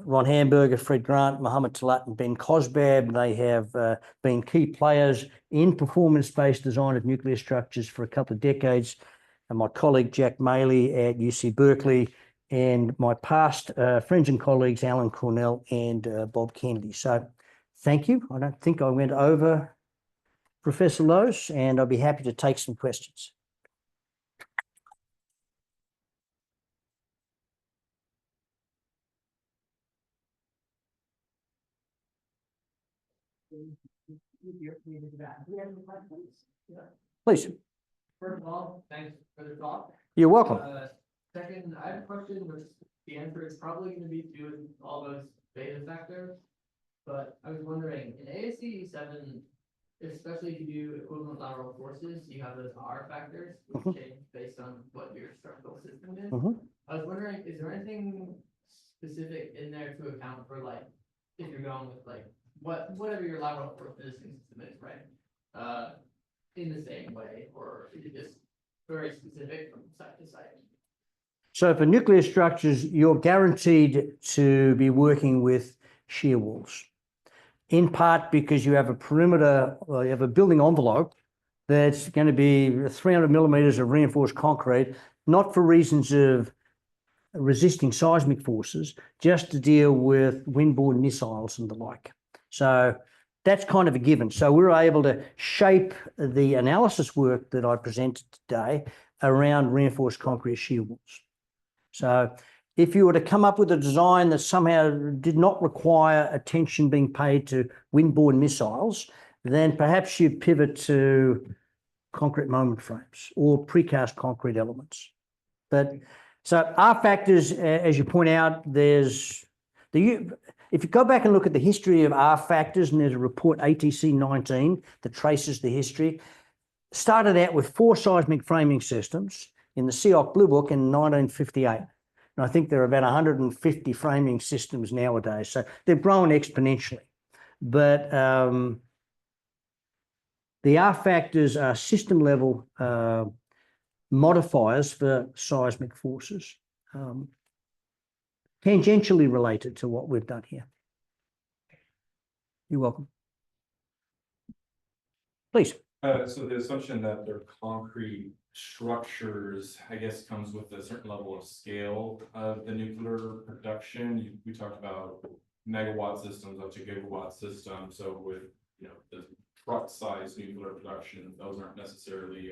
Speaker 1: Ron Hamburger, Fred Grant, Mohammed Talat, and Ben Cosbab. They have been key players in performance-based design of nuclear structures for a couple of decades. And my colleague, Jack Maley at UC Berkeley, and my past friends and colleagues, Alan Cornell and Bob Kennedy. So thank you. I don't think I went over, Professor Lowe's, and I'll be happy to take some questions. Please.
Speaker 3: First of all, thanks for the talk.
Speaker 1: You're welcome.
Speaker 3: Second, I have a question which the answer is probably going to be to do with all those beta factors. But I was wondering, in ASCE 7, especially if you do equivalent lateral forces, you have those R factors, which change based on what your structural system is. I was wondering, is there anything specific in there to account for, like, if you're going with, like, whatever your lateral force resisting system is, right? In the same way, or is it just very specific from site to site?
Speaker 1: So for nuclear structures, you're guaranteed to be working with shear walls. in part because you have a perimeter, or you have a building envelope that's going to be 300 millimeters of reinforced concrete, not for reasons of resisting seismic forces, just to deal with windborne missiles and the like. So that's kind of a given. So we were able to shape the analysis work that I presented today around reinforced concrete shear walls. So if you were to come up with a design that somehow did not require attention being paid to windborne missiles, then perhaps you'd pivot to concrete moment frames or precast concrete elements. But so R factors, as you point out, if you go back and look at the history of R factors, and there's a report ATC 19 that traces the history, started out with 4 seismic framing systems in the SEOC Blue Book in 1958. And I think there are about 150 framing systems nowadays. So they've grown exponentially. But the R factors are system level modifiers for seismic forces, tangentially related to what we've done here. You're welcome. Please.
Speaker 4: So the assumption that they're concrete structures, I guess, comes with a certain level of scale of the nuclear production. We talked about megawatt systems up to gigawatt systems. So with, the truck size nuclear production, those aren't necessarily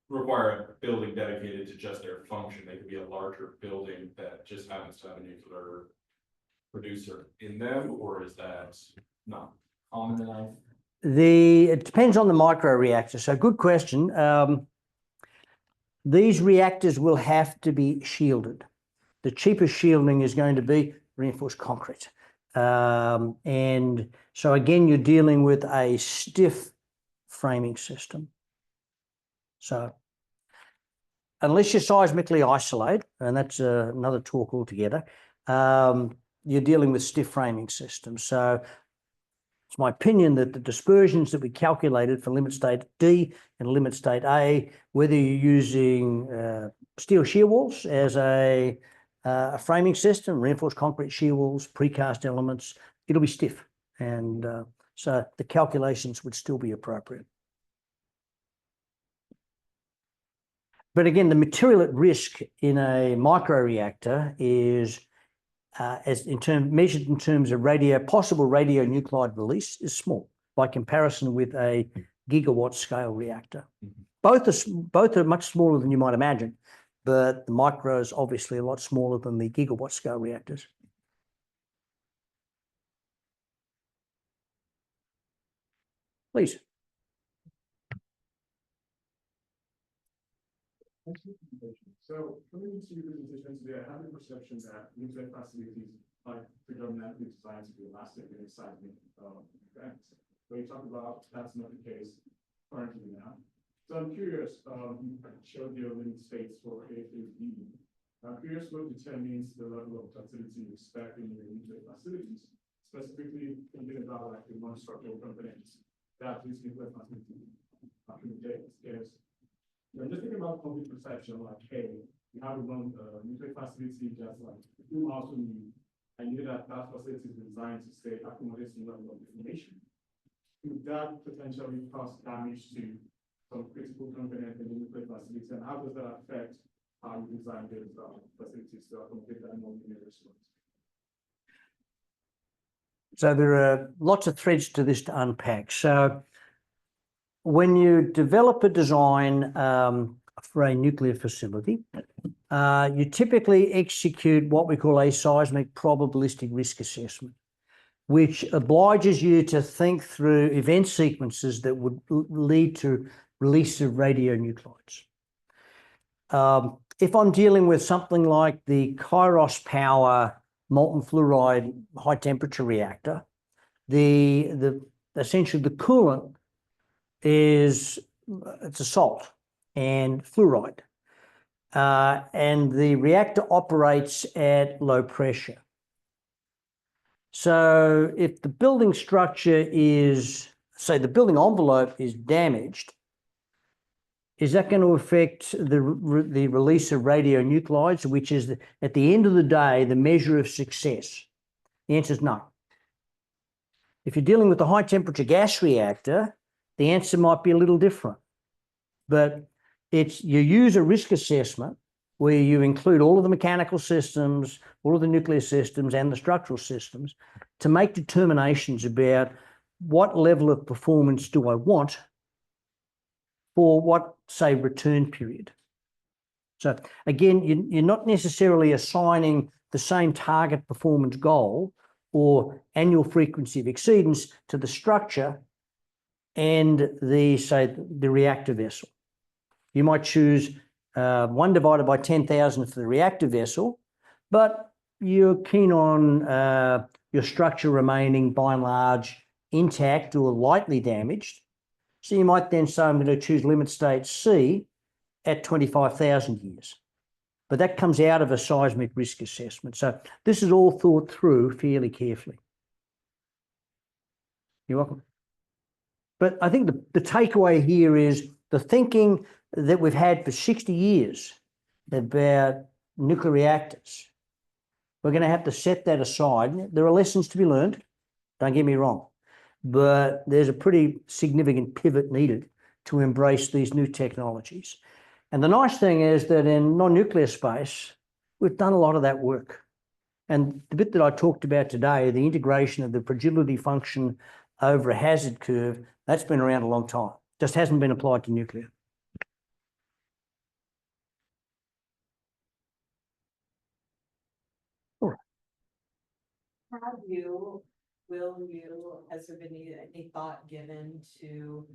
Speaker 4: require a building dedicated to just their function. They could be a larger building that just happens to have a nuclear producer in them, or is that not common enough?
Speaker 1: It depends on the microreactor. So good question. These reactors will have to be shielded. The cheapest shielding is going to be reinforced concrete. And so again, you're dealing with a stiff framing system. So unless you seismically isolate, and that's another talk altogether, you're dealing with stiff framing systems. So it's my opinion that the dispersions that we calculated for limit state D and limit state A, whether you're using steel shear walls as a framing system, reinforced concrete shear walls, precast elements, it'll be stiff. And so the calculations would still be appropriate. But again, the material at risk in a microreactor is measured in terms of possible radionuclide release is small by comparison with a gigawatt scale reactor. Mm-hmm. Both are much smaller than you might imagine, but the micro is obviously a lot smaller than the gigawatt scale reactors. Please.
Speaker 5: So coming into your presentation today, I have the perception that nuclear facilities are predominantly designed to be elastic and seismic events. But you talk about that's not the case currently now. So I'm curious, you showed your limit states for A through D. I'm curious what determines the level of ductility you expect in your nuclear facilities, specifically thinking about like the non-structural components that these nuclear facilities accommodate. I'm just thinking about public perception, like, hey, you have one nuclear facility just like 2 miles from you, and you know that facility is designed to say accommodate some level of information. Could that potentially cause damage to some critical component in the nuclear facility, and how does that affect how you design those facilities to accommodate that non-linear response?
Speaker 1: So there are lots of threads to this to unpack. So when you develop a design for a nuclear facility, you typically execute what we call a seismic probabilistic risk assessment, which obliges you to think through event sequences that would lead to release of radionuclides. If I'm dealing with something like the Kairos power molten fluoride high temperature reactor, essentially the coolant it's a salt and fluoride, and the reactor operates at low pressure. So if the building structure is, say, the building envelope is damaged, is that going to affect the release of radionuclides, which is, at the end of the day, the measure of success? The answer is no. If you're dealing with a high temperature gas reactor, the answer might be a little different. But you use a risk assessment where you include all of the mechanical systems, all of the nuclear systems and the structural systems to make determinations about what level of performance do I want for what, say, return period. So again, you're not necessarily assigning the same target performance goal or annual frequency of exceedance to the structure and the reactor vessel. You might choose 1 divided by 10,000 for the reactor vessel, but you're keen on your structure remaining by and large intact or lightly damaged. So you might then say, I'm going to choose limit state C at 25,000 years. But that comes out of a seismic risk assessment. So this is all thought through fairly carefully. You're welcome. But I think the takeaway here is the thinking that we've had for 60 years about nuclear reactors. We're going to have to set that aside. There are lessons to be learned, don't get me wrong, but there's a pretty significant pivot needed to embrace these new technologies. And the nice thing is that in non-nuclear space, we've done a lot of that work. And the bit that I talked about today, the integration of the fragility function over a hazard curve, that's been around a long time. Just hasn't been applied to nuclear. All right.
Speaker 2: Has there been any thought given to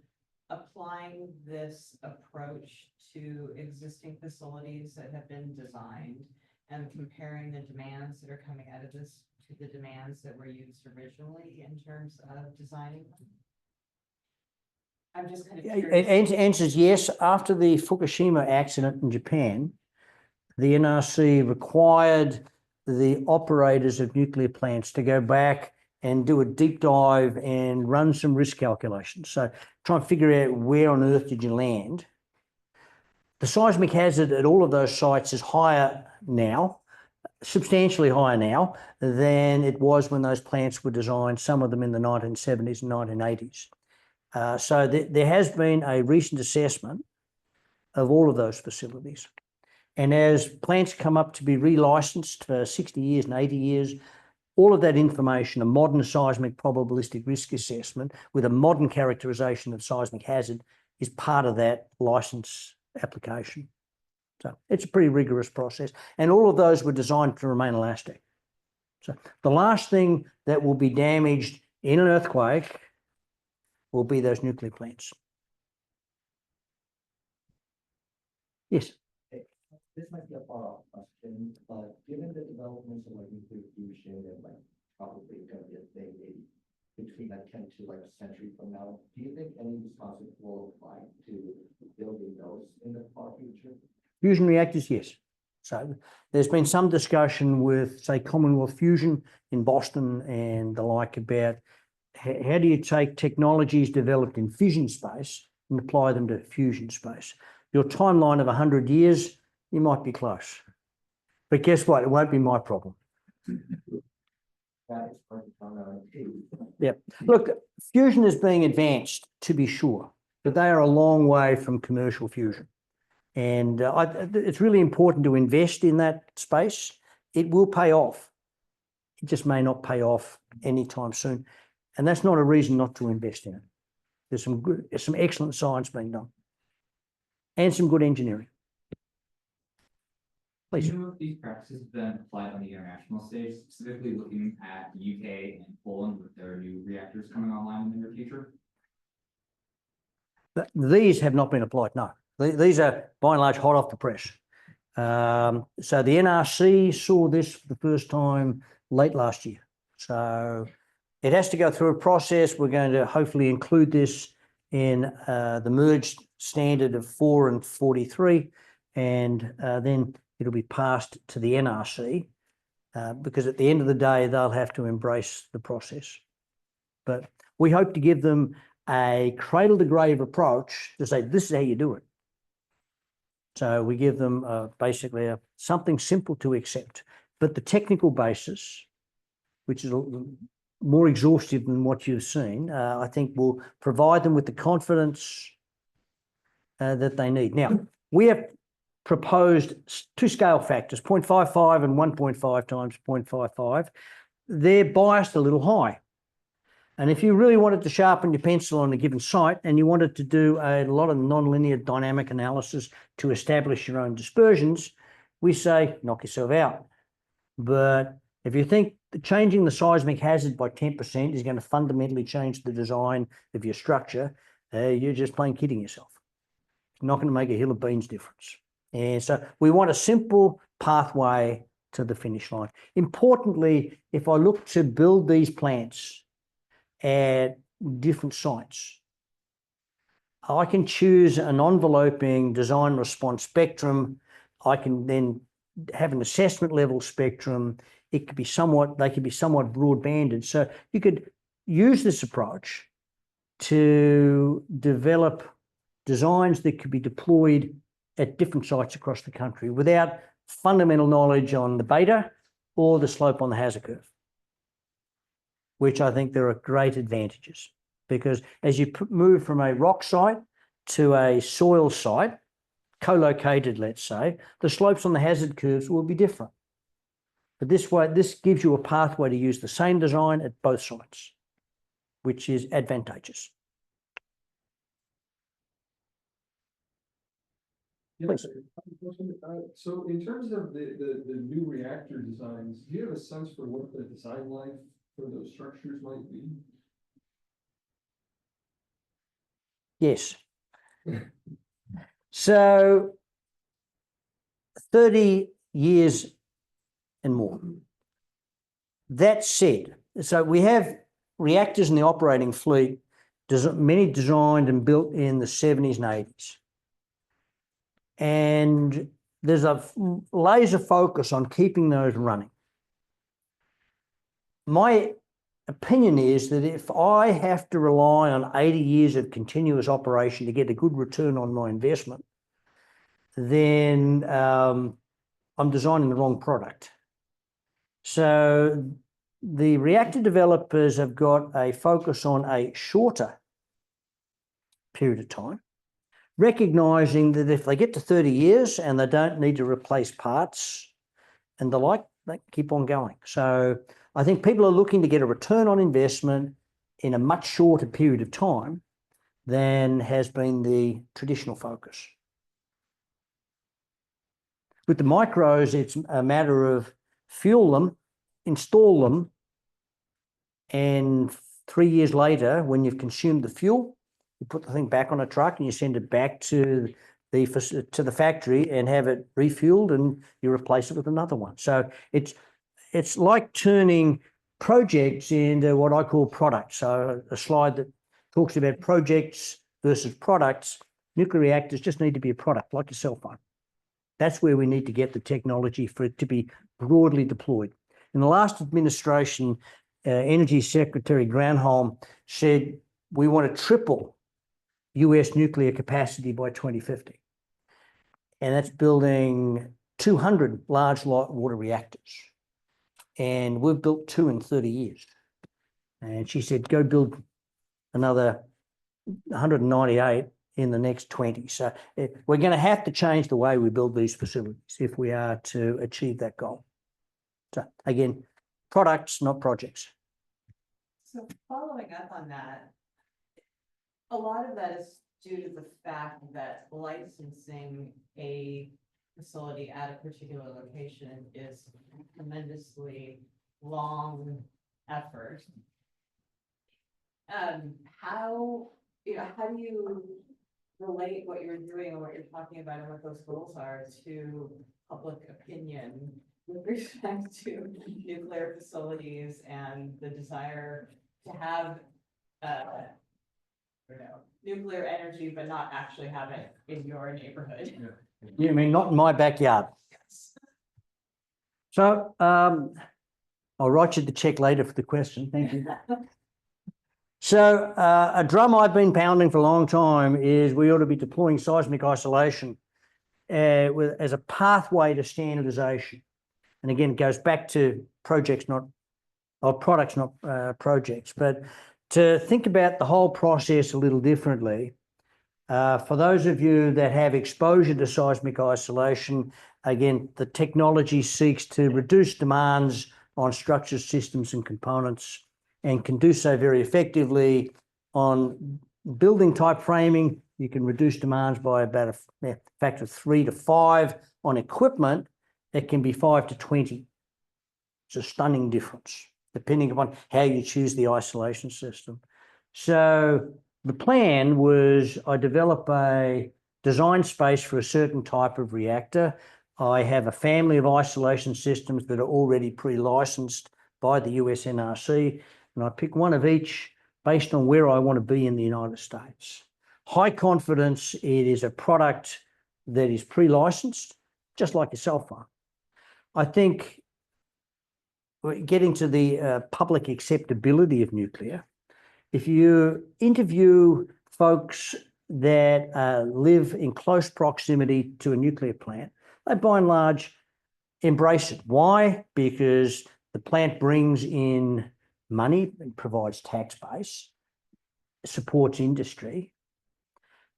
Speaker 2: applying this approach to existing facilities that have been designed and comparing the demands that are coming out of this to the demands that were used originally in terms of designing them? I'm just kind of curious.
Speaker 1: Answer is yes. After the Fukushima accident in Japan, the NRC required the operators of nuclear plants to go back and do a deep dive and run some risk calculations. So try and figure out where on earth did you land. The seismic hazard at all of those sites is higher now, substantially higher now than it was when those plants were designed, some of them in the 1970s and 1980s. So there has been a recent assessment of all of those facilities. And as plants come up to be relicensed for 60 years and 80 years, all of that information, a modern seismic probabilistic risk assessment with a modern characterization of seismic hazard is part of that license application. So it's a pretty rigorous process. And all of those were designed to remain elastic. So the last thing that will be damaged in an earthquake will be those nuclear plants. Yes.
Speaker 6: This might be a far-off question, but given the developments of like nuclear fusion and like probably going to be a thing maybe between like 10 to like a century from now, do you think any responses will apply to building those in the far future?
Speaker 1: Fusion reactors, yes. So there's been some discussion with, say, Commonwealth Fusion in Boston and the like about how do you take technologies developed in fission space and apply them to fusion space. Your timeline of 100 years, you might be close. But guess what? It won't be my problem.
Speaker 6: That is part of
Speaker 1: Yeah. Look, fusion is being advanced, to be sure, but they are a long way from commercial fusion. And it's really important to invest in that space. It will pay off. It just may not pay off anytime soon. And that's not a reason not to invest in it. There's some excellent science being done and some good engineering. Please.
Speaker 7: Do you know if these practices have been applied on the international stage, specifically looking at the UK and Poland with their new reactors coming online in the near future?
Speaker 1: These have not been applied, no. These are by and large hot off the press. So the NRC saw this for the first time late last year. So it has to go through a process. We're going to hopefully include this in the merged standard of 4 and 43, and then it'll be passed to the NRC because at the end of the day, they'll have to embrace the process. But we hope to give them a cradle to grave approach to say, this is how you do it. So we give them basically something simple to accept, but the technical basis, which is more exhaustive than what you've seen, I think will provide them with the confidence that they need. Now, we have proposed two scale factors, 0.55 and 1.5 times 0.55. They're biased a little high. And if you really wanted to sharpen your pencil on a given site and you wanted to do a lot of nonlinear dynamic analysis to establish your own dispersions, we say knock yourself out. But if you think that changing the seismic hazard by 10% is going to fundamentally change the design of your structure, you're just plain kidding yourself. It's not going to make a hill of beans difference. And so we want a simple pathway to the finish line. Importantly, if I look to build these plants at different sites, I can choose an enveloping design response spectrum. I can then have an assessment level spectrum. It could be they could be somewhat broad-banded. So you could use this approach to develop designs that could be deployed at different sites across the country without fundamental knowledge on the beta or the slope on the hazard curve, which I think there are great advantages, because as you move from a rock site to a soil site, co-located, let's say, the slopes on the hazard curves will be different. But this gives you a pathway to use the same design at both sites, which is advantageous.
Speaker 8: Yes, so in terms of the new reactor designs, do you have a sense for what the design life for those structures might be?
Speaker 1: Yes. So 30 years and more. That said, so we have reactors in the operating fleet, many designed and built in the 70s and 80s. And there's a laser focus on keeping those running. My opinion is that if I have to rely on 80 years of continuous operation to get a good return on my investment, then I'm designing the wrong product. So the reactor developers have got a focus on a shorter period of time, recognizing that if they get to 30 years and they don't need to replace parts and the like, they keep on going. So I think people are looking to get a return on investment in a much shorter period of time than has been the traditional focus. With the micros, it's a matter of fuel them, install them, and 3 years later, when you've consumed the fuel, you put the thing back on a truck and you send it back to the factory and have it refueled, and you replace it with another one. So it's like turning projects into what I call products. So a slide that talks about projects versus products. Nuclear reactors just need to be a product, like your cell phone. That's where we need to get the technology for it to be broadly deployed. In the last administration, Energy Secretary Granholm said we want to triple US nuclear capacity by 2050. And that's building 200 large light water reactors. And we've built 2 in 30 years. And she said, go build another 198 in the next 20. So we're going to have to change the way we build these facilities if we are to achieve that goal. So again, products, not projects.
Speaker 2: So following up on that, a lot of that is due to the fact that licensing a facility at a particular location is a tremendously long effort. How do you relate what you're doing and what you're talking about and what those goals are to public opinion with respect to nuclear facilities and the desire to have nuclear energy, but not actually have it in your neighborhood?
Speaker 1: You mean not in my backyard?
Speaker 2: Yes.
Speaker 1: So I'll write you the check later for the question. Thank you. So a drum I've been pounding for a long time is we ought to be deploying seismic isolation as a pathway to standardization. And again, it goes back to projects, not or products, not projects. But to think about the whole process a little differently, for those of you that have exposure to seismic isolation, again, the technology seeks to reduce demands on structures, systems, and components, and can do so very effectively on building type framing. You can reduce demands by about a factor of 3 to 5. On equipment, it can be 5 to 20. It's a stunning difference, depending upon how you choose the isolation system. So the plan was I develop a design space for a certain type of reactor. I have a family of isolation systems that are already pre-licensed by the US NRC, and I pick one of each based on where I want to be in the United States. High confidence, it is a product that is pre-licensed, just like your cell phone. I think getting to the public acceptability of nuclear, if you interview folks that live in close proximity to a nuclear plant, they by and large embrace it. Why? Because the plant brings in money and provides tax base, supports industry.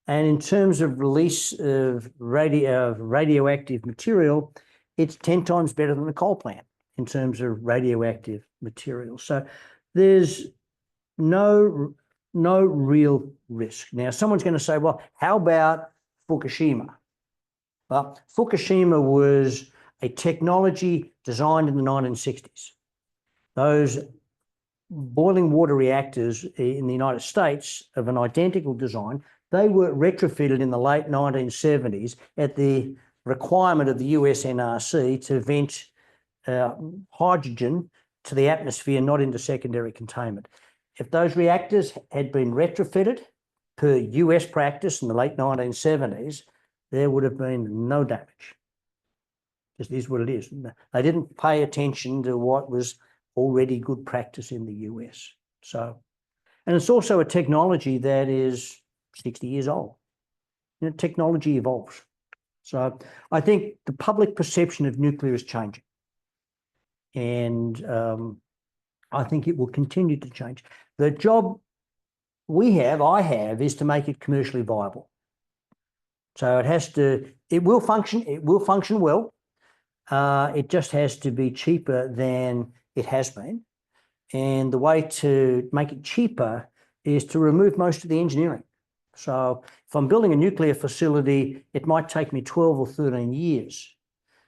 Speaker 1: And in terms of release of radioactive material, it's 10 times better than a coal plant in terms of radioactive material. So there's no real risk. Now, someone's going to say, well, how about Fukushima? Well, Fukushima was a technology designed in the 1960s. Those boiling water reactors in the United States of an identical design, they were retrofitted in the late 1970s at the requirement of the US NRC to vent hydrogen to the atmosphere, not into secondary containment. If those reactors had been retrofitted per US practice in the late 1970s, there would have been no damage. Just is what it is. They didn't pay attention to what was already good practice in the US. So, and it's also a technology that is 60 years old. You know, technology evolves. So I think the public perception of nuclear is changing. And I think it will continue to change. The job I have, is to make it commercially viable. So it will function well. It just has to be cheaper than it has been. And the way to make it cheaper is to remove most of the engineering. So if I'm building a nuclear facility, it might take me 12 or 13 years.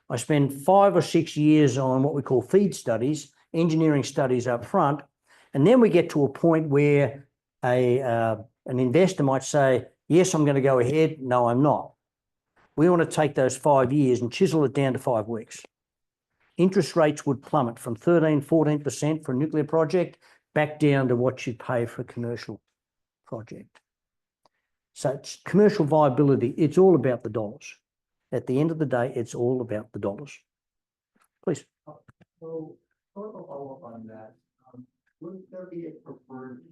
Speaker 1: I spend 5 or 6 years on what we call FEED studies, engineering studies up front, and then we get to a point where an investor might say, yes, I'm going to go ahead. No, I'm not. We want to take those 5 years and chisel it down to 5 weeks. Interest rates would plummet from 13, 14% for a nuclear project back down to what you pay for a commercial project. So it's commercial viability. It's all about the dollars. At the end of the day, it's all about the dollars. Please.
Speaker 6: So, sort of a follow-up on that, would there be a preferred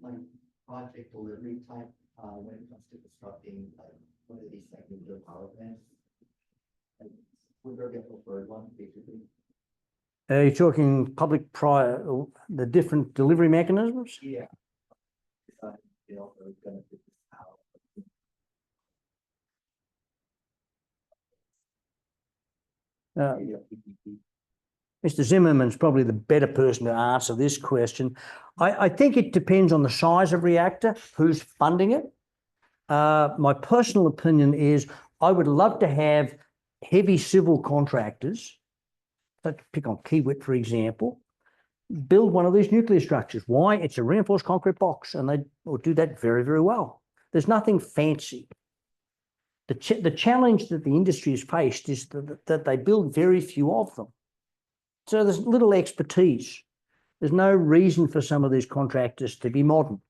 Speaker 6: project delivery type when it comes to constructing one of these nuclear power plants? Would there be a preferred one, basically?
Speaker 1: You're talking the different delivery mechanisms?
Speaker 6: Yeah. Gonna fit this out.
Speaker 1: Mr. Zimmerman's probably the better person to answer this question. I think it depends on the size of reactor, who's funding it. My personal opinion is I would love to have heavy civil contractors, let's pick on Kiewit, for example, build one of these nuclear structures. Why? It's a reinforced concrete box, and they will do that very, very well. There's nothing fancy. The challenge that the industry has faced is that they build very few of them. So there's little expertise. There's no reason for some of these contractors to be modern.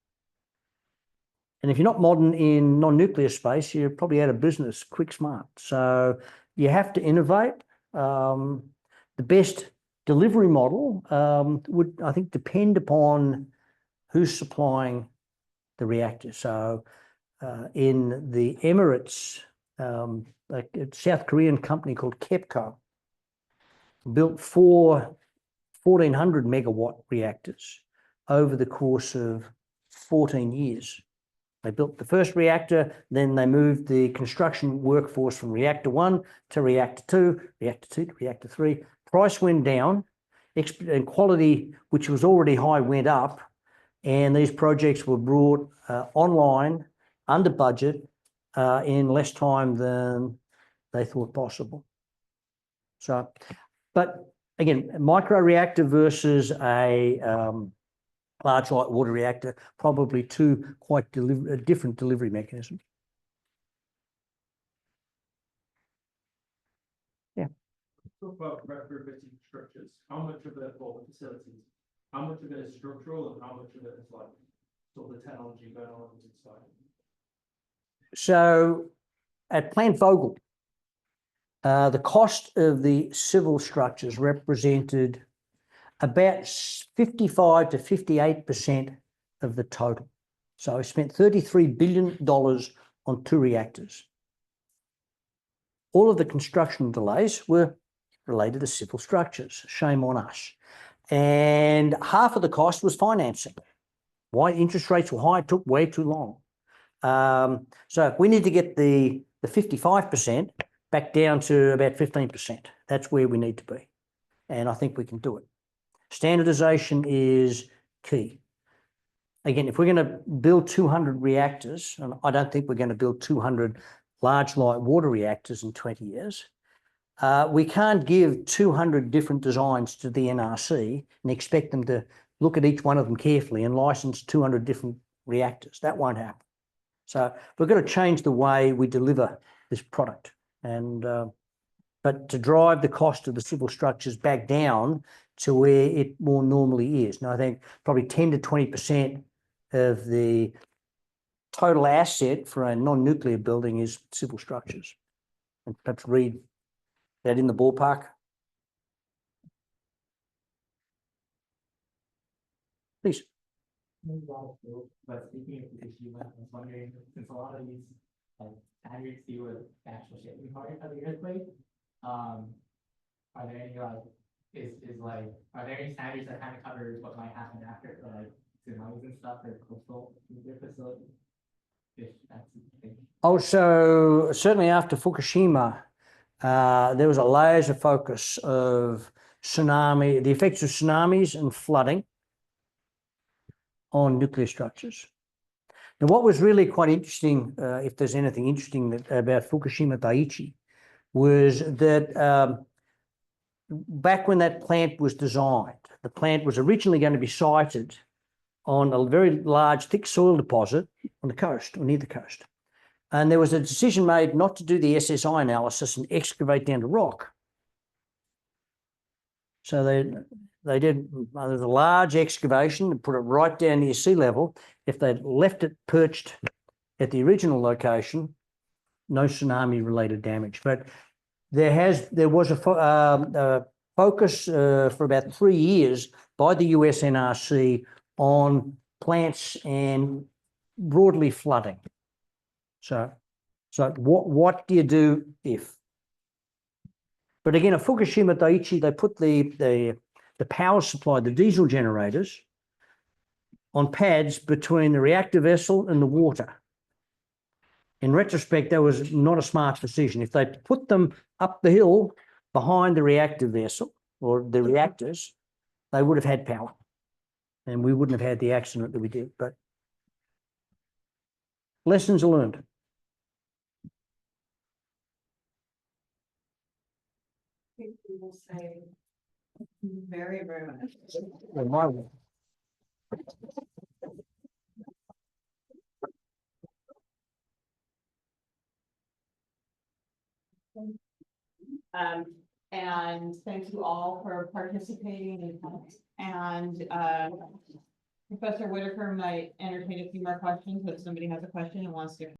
Speaker 1: And if you're not modern in non-nuclear space, you're probably out of business, quick, smart. So you have to innovate. The best delivery model would, I think, depend upon who's supplying the reactor. So in the Emirates, a South Korean company called KEPCO built 4 1,400 megawatt reactors over the course of 14 years. They built the first reactor, then they moved the construction workforce from reactor 1 to reactor 2, reactor 2 to reactor 3. Price went down, and quality, which was already high, went up, and these projects were brought online under budget in less time than they thought possible. So, but again, micro reactor versus a large light water reactor, probably two quite different delivery mechanisms. Yeah.
Speaker 3: Talk about retrofitting structures. How much of it, or facilities, how much of it is structural and how much of it is like sort of the technology going on inside? So
Speaker 1: at Plant Vogel, the cost of the civil structures represented about 55 to 58% of the total. So I spent $33 billion on 2 reactors. All of the construction delays were related to civil structures. Shame on us. And half of the cost was financing. Why interest rates were high, it took way too long. So we need to get the 55% back down to about 15%. That's where we need to be. And I think we can do it. Standardization is key. Again, if we're going to build 200 reactors, and I don't think we're going to build 200 large light water reactors in 20 years, we can't give 200 different designs to the NRC and expect them to look at each one of them carefully and license 200 different reactors. That won't happen. So we've got to change the way we deliver this product. And but to drive the cost of the civil structures back down to where it more normally is. Now, I think probably 10 to 20% of the total asset for a non-nuclear building is civil structures. And perhaps read that in the ballpark. Please.
Speaker 3: But speaking of the issue, I was wondering, since a lot of these like standards deal with the actual shipping part of the earthquake, are there any are there any standards that kind of cover what might happen after, like tsunamis and stuff, or coastal nuclear facilities? If that's the thing.
Speaker 1: Oh, so certainly after Fukushima, there was a laser focus of the effects of tsunamis and flooding on nuclear structures. Now, what was really quite interesting, if there's anything interesting about Fukushima Daiichi, was that back when that plant was designed, the plant was originally going to be sited on a very large, thick soil deposit on the coast or near the coast. And there was a decision made not to do the SSI analysis and excavate down to rock. So they did, there was a large excavation and put it right down near sea level. If they'd left it perched at the original location, no tsunami related damage. But there was a focus for about 3 years by the US NRC on plants and broadly flooding. So what do you do if? But again, at Fukushima Daiichi, they put the power supply, the diesel generators, on pads between the reactor vessel and the water. In retrospect, that was not a smart decision. If they put them up the hill behind the reactor vessel or the reactors, they would have had power. And we wouldn't have had the accident that we did. But lessons learned.
Speaker 2: We will say very, very much.
Speaker 1: Well, my way.
Speaker 2: And thank you all for participating and Professor Whittaker might entertain a few more questions if somebody has a question and wants to